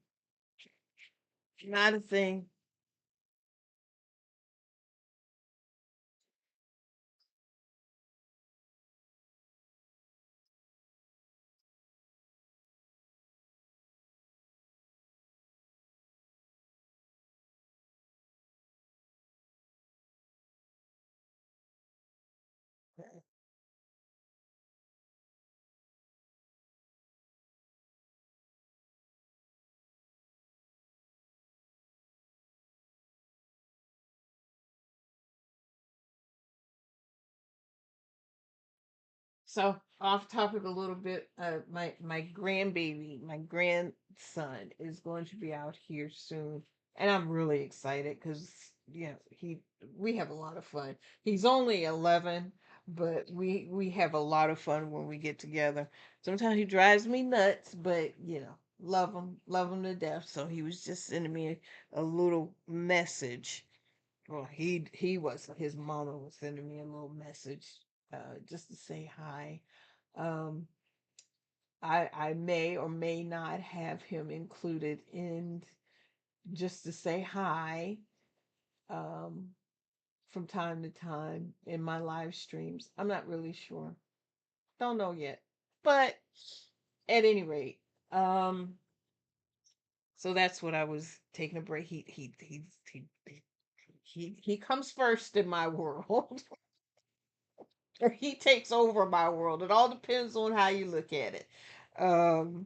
not a thing. So off topic a little bit. My grandbaby, my grandson is going to be out here soon, and I'm really excited because he we have a lot of fun. He's only 11, but we have a lot of fun when we get together. Sometimes he drives me nuts, but love him to death. So he was just sending me a little message. Well, he wasn't. His mama was sending me a little message, just to say hi. Um, I may or may not have him included in just to say hi, um, from time to time in my live streams. I'm not really sure. Don't know yet. But at any rate, um, so that's what I was taking a break. He comes first in my world. Or he takes over my world. It all depends on how you look at it. Um,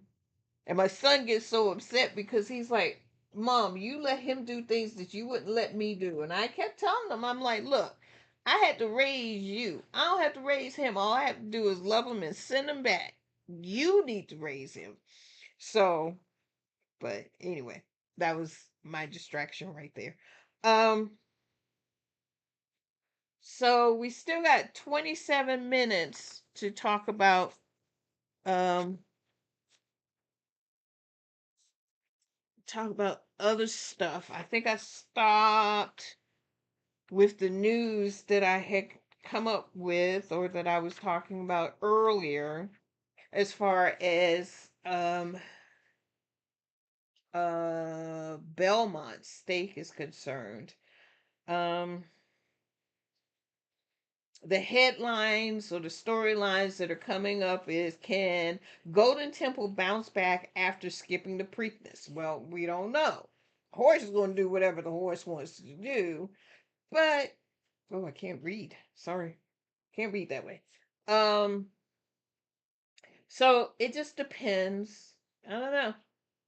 and my son gets so upset because he's like, Mom, you let him do things that you wouldn't let me do. And I kept telling him, I'm like, look, I had to raise you. I don't have to raise him. All I have to do is love him and send him back. You need to raise him. So, but anyway, that was my distraction right there. Um, so we still got 27 minutes to um talk about other stuff. I think I stopped with the news that I had come up with or that I was talking about earlier as far as Belmont Steak is concerned. Um the headlines or the storylines that are coming up is, can Golden Temple bounce back after skipping the Preakness? Well, we don't know. Horse is going to do whatever the horse wants to do, but oh, I can't read. Sorry, can't read that way. Um, so it just depends. I don't know.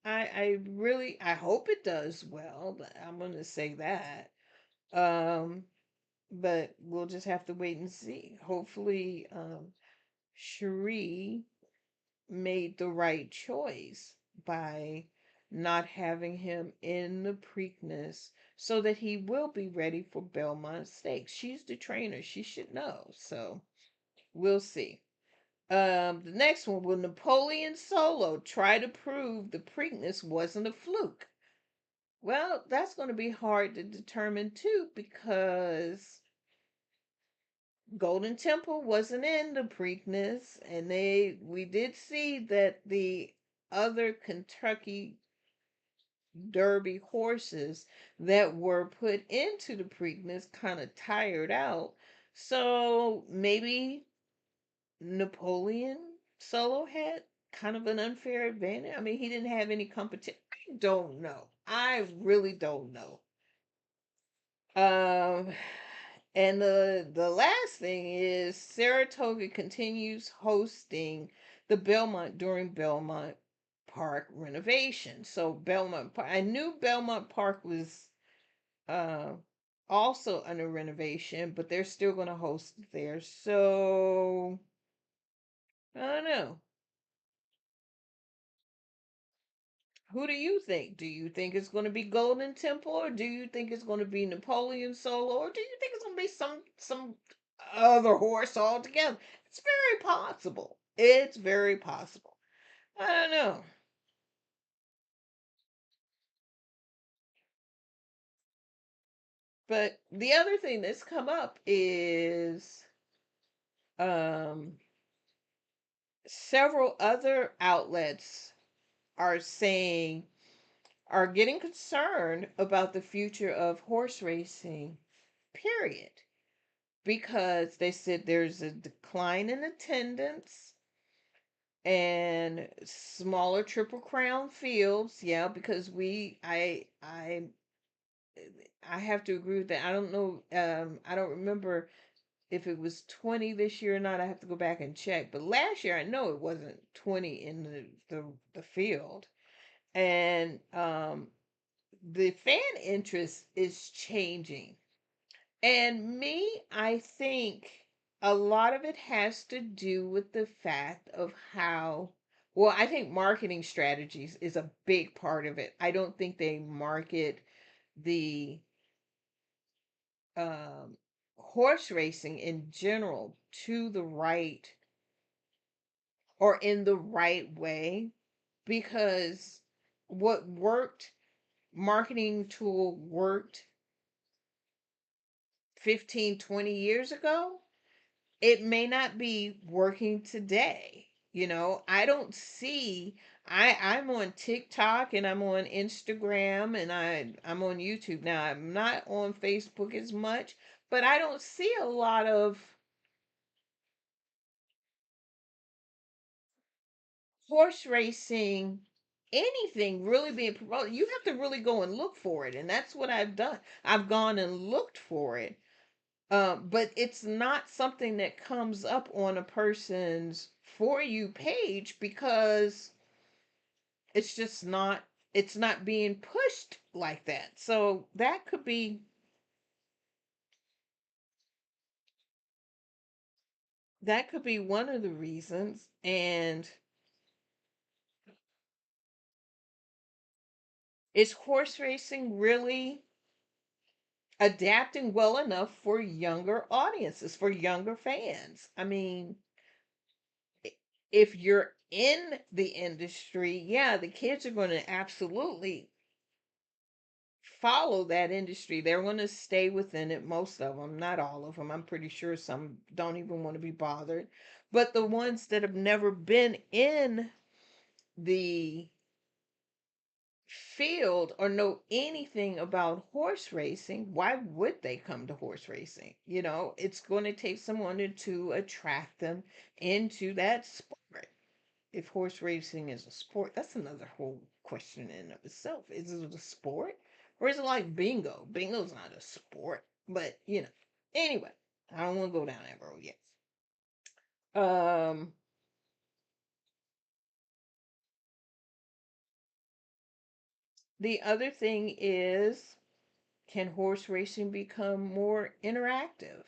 I hope it does well, but I'm gonna say that. Um, but we'll just have to wait and see. Hopefully, Cherie made the right choice by not having him in the Preakness so that he will be ready for Belmont Stakes. She's the trainer. She should know. So we'll see. The next one, will Napoleon Solo try to prove the Preakness wasn't a fluke? Well, that's going to be hard to determine too because Golden Temple wasn't in the Preakness, and we did see that the other Kentucky Derby horses that were put into the Preakness kind of tired out. So maybe Napoleon Solo had kind of an unfair advantage. I mean, he didn't have any competition. I don't know. I really don't know. Um, and the last thing is Saratoga continues hosting the Belmont during Belmont Park renovation. So Belmont Park, I knew Belmont Park was uh also under renovation, but they're still going to host there. So I don't know. Who do you think? Do you think it's going to be Golden Temple, or do you think it's going to be Napoleon Solo, or do you think it's going to be some other horse altogether? It's very possible. It's very possible. I don't know. But the other thing that's come up is um several other outlets are saying are getting concerned about the future of horse racing, period. Because they said there's a decline in attendance and smaller Triple Crown fields. Yeah, because I have to agree with that. I don't know. I don't remember if it was 20 this year or not. I have to go back and check. But last year, I know it wasn't 20 in the field, and the fan interest is changing. And me, I think. a lot of it has to do with the fact of how, well, I think marketing strategies is a big part of it. I don't think they market the um, horse racing in general to the right or in the right way, because what worked, marketing tool worked 15, 20 years ago, it may not be working today. I don't see, I'm on TikTok and I'm on Instagram and I'm on YouTube. Now I'm not on Facebook as much, but I don't see a lot of horse racing, anything really being promoted. You have to really go and look for it, and that's what I've done. I've gone and looked for it, but it's not something that comes up on a person's For You page because it's just not, it's not being pushed like that. So that could be one of the reasons. And is horse racing really adapting well enough for younger audiences, for younger fans? I mean, if you're in the industry, yeah, the kids are going to absolutely follow that industry. They're going to stay within it, most of them, not all of them. I'm pretty sure some don't even want to be bothered. But the ones that have never been in the field or know anything about horse racing, why would they come to horse racing? It's going to take someone to attract them into that sport. If horse racing is a sport, that's another whole question in of itself. Is it a sport? Or is it like bingo? Bingo's not a sport, but Anyway, I don't want to go down that road yet. Um, the other thing is, can horse racing become more interactive?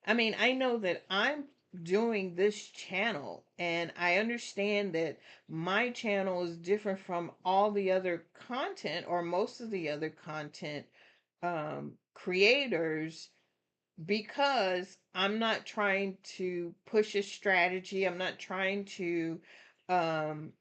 I mean, I know that I'm doing this channel, and I understand that my channel is different from all the other content, or most of the other content creators, because I'm not trying to push a strategy. I'm not trying to um,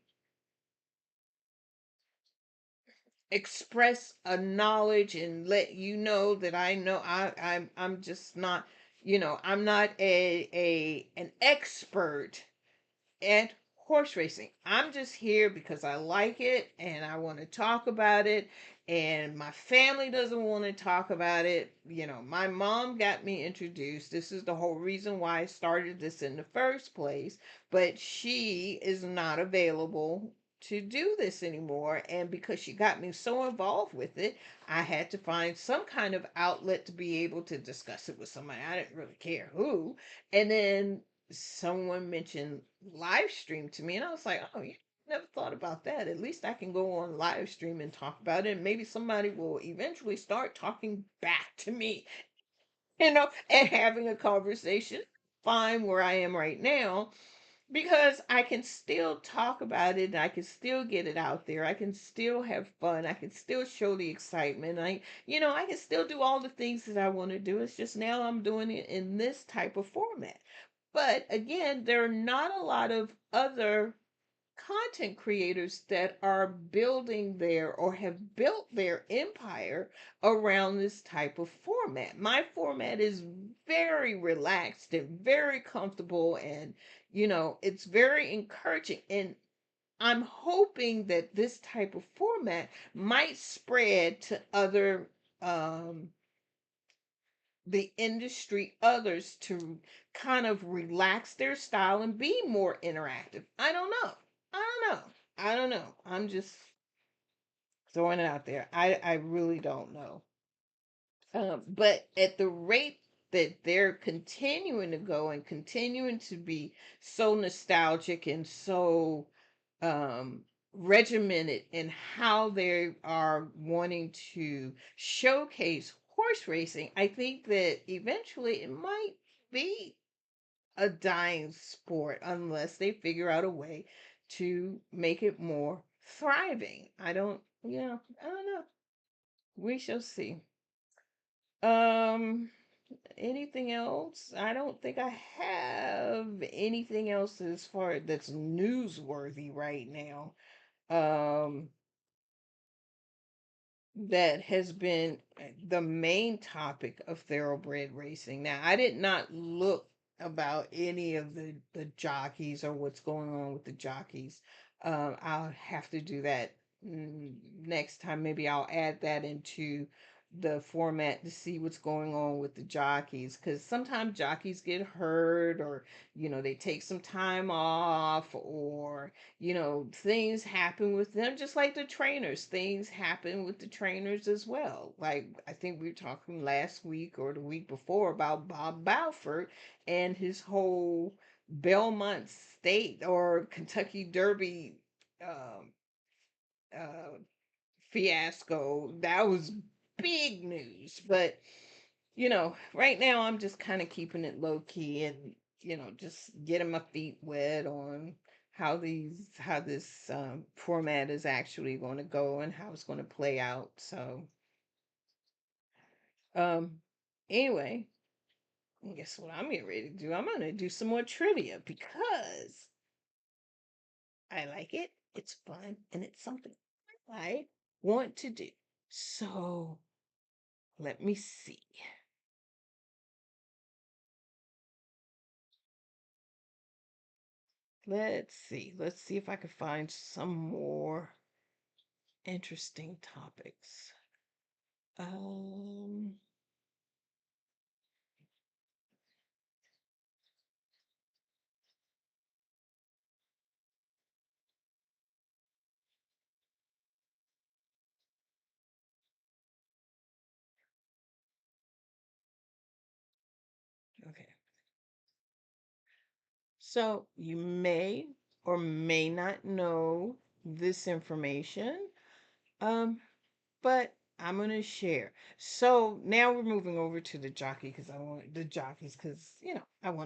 express a knowledge and let you know that I know. I'm just not, I'm not a an expert at horse racing. I'm just here because I like it and I want to talk about it. And my family doesn't want to talk about it. My mom got me introduced. This is the whole reason why I started this in the first place. But she is not available to do this anymore. And because she got me so involved with it, I had to find some kind of outlet to be able to discuss it with somebody. I didn't really care who. And then someone mentioned live stream to me, and I was like, oh, yeah, never thought about that. At least I can go on live stream and talk about it, and maybe somebody will eventually start talking back to me, and having a conversation. Fine where I am right now, because I can still talk about it and I can still get it out there. I can still have fun. I can still show the excitement. I can still do all the things that I want to do. It's just now I'm doing it in this type of format. But again, there are not a lot of other content creators that are building their or have built their empire around this type of format. My format is very relaxed and very comfortable, and it's very encouraging, and I'm hoping that this type of format might spread to other the industry, others, to kind of relax their style and be more interactive. I don't know. I don't know. I'm just throwing it out there. I really don't know. But at the rate that they're continuing to go and continuing to be so nostalgic and so regimented in how they are wanting to showcase horse racing, I think that eventually it might be a dying sport unless they figure out a way to make it more thriving. I don't know. We shall see. Um, Anything else? I don't think I have anything else as far that's newsworthy right now. Um, that has been the main topic of thoroughbred racing. Now, I did not look about any of the jockeys or what's going on with the jockeys. I'll have to do that next time. Maybe I'll add that into the format to see what's going on with the jockeys, because sometimes jockeys get hurt, or they take some time off, or things happen with them, just like the trainers. Things happen with the trainers as well. Like, I think we were talking last week or the week before about Bob Balfour and his whole Belmont State or Kentucky Derby um, uh, fiasco. That was big news. But right now I'm just kind of keeping it low key, and just getting my feet wet on how this format is actually going to go and how it's going to play out. So um anyway, guess what I'm getting ready to do? I'm going to do some more trivia because I like it. It's fun and it's something I want to do. So let me see. Let's see. Let's see if I can find some more interesting topics. Um, okay. So you may or may not know this information. Um, but I'm gonna share. So now we're moving over to the jockey because I want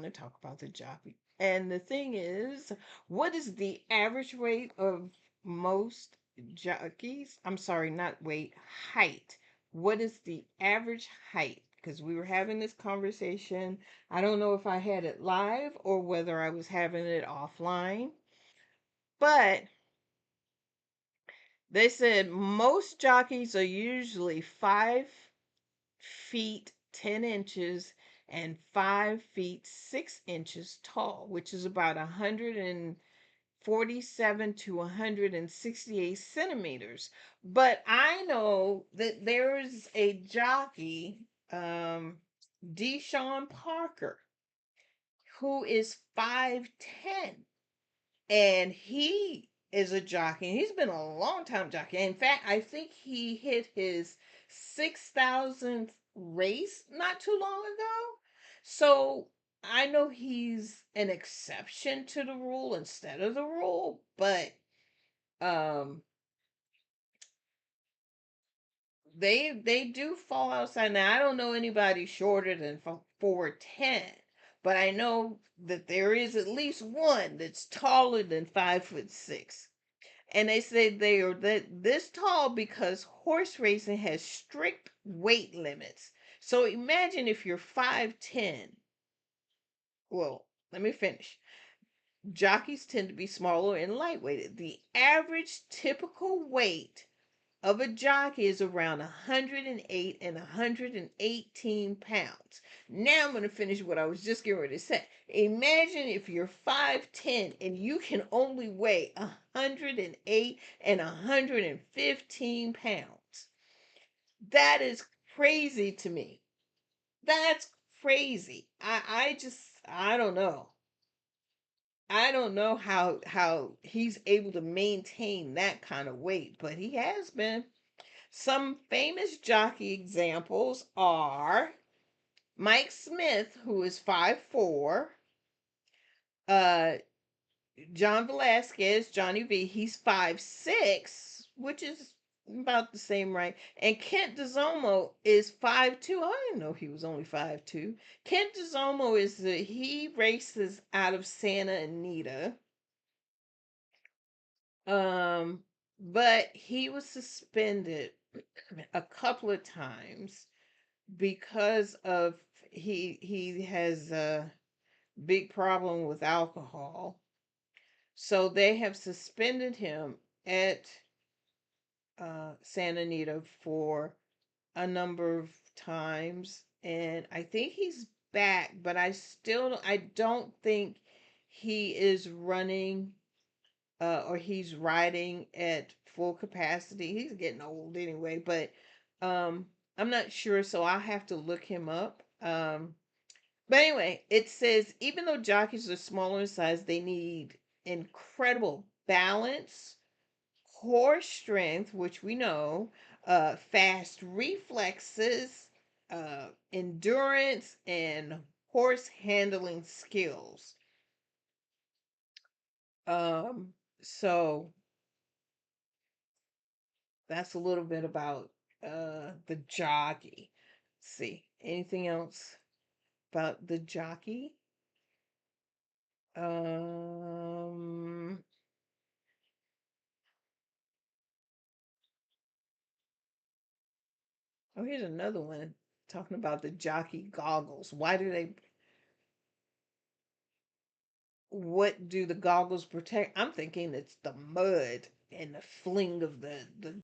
to talk about the jockey. And the thing is, what is the average weight of most jockeys? I'm sorry, not weight, height. What is the average height? Because we were having this conversation. I don't know if I had it live or whether I was having it offline, but they said most jockeys are usually 5 feet 10 inches and 5 feet 6 inches tall, which is about 147 to 168 centimeters. But I know that there's a jockey, Deshaun Parker, who is 5'10", and he is a jockey. He's been a long time jockey. In fact, I think he hit his 6,000th race not too long ago. So I know he's an exception to the rule instead of the rule, but um they do fall outside. Now I don't know anybody shorter than 4'10", but I know that there is at least one that's taller than 5'6". And they say they are this tall because horse racing has strict weight limits. So imagine if you're 5'10". Well, let me finish. Jockeys tend to be smaller and lightweighted. The average typical weight of a jockey is around 108 and 118 pounds. Now I'm going to finish what I was just getting ready to say. Imagine if you're 5'10" and you can only weigh 108 and 115 pounds. That is crazy to me. That's crazy. I don't know. I don't know how he's able to maintain that kind of weight, but he has been. Some famous jockey examples are Mike Smith, who is 5'4", uh, John Velasquez, Johnny V, he's 5'6", which is about the same right. And Kent DeZomo is 5'2". I didn't know he was only 5'2". Kent DeZomo he races out of Santa Anita. But he was suspended a couple of times because of he has a big problem with alcohol. So they have suspended him at Santa Anita for a number of times, and I think he's back, but I don't think he is running or he's riding at full capacity. He's getting old anyway, but I'm not sure, so I'll have to look him up. But anyway, it says even though jockeys are smaller in size, they need incredible balance, core strength, which we know, fast reflexes, endurance, and horse handling skills. Um, so that's a little bit about the jockey. Let's see, anything else about the jockey? Um, oh, here's another one talking about the jockey goggles. What do the goggles protect? I'm thinking it's the mud and the fling of the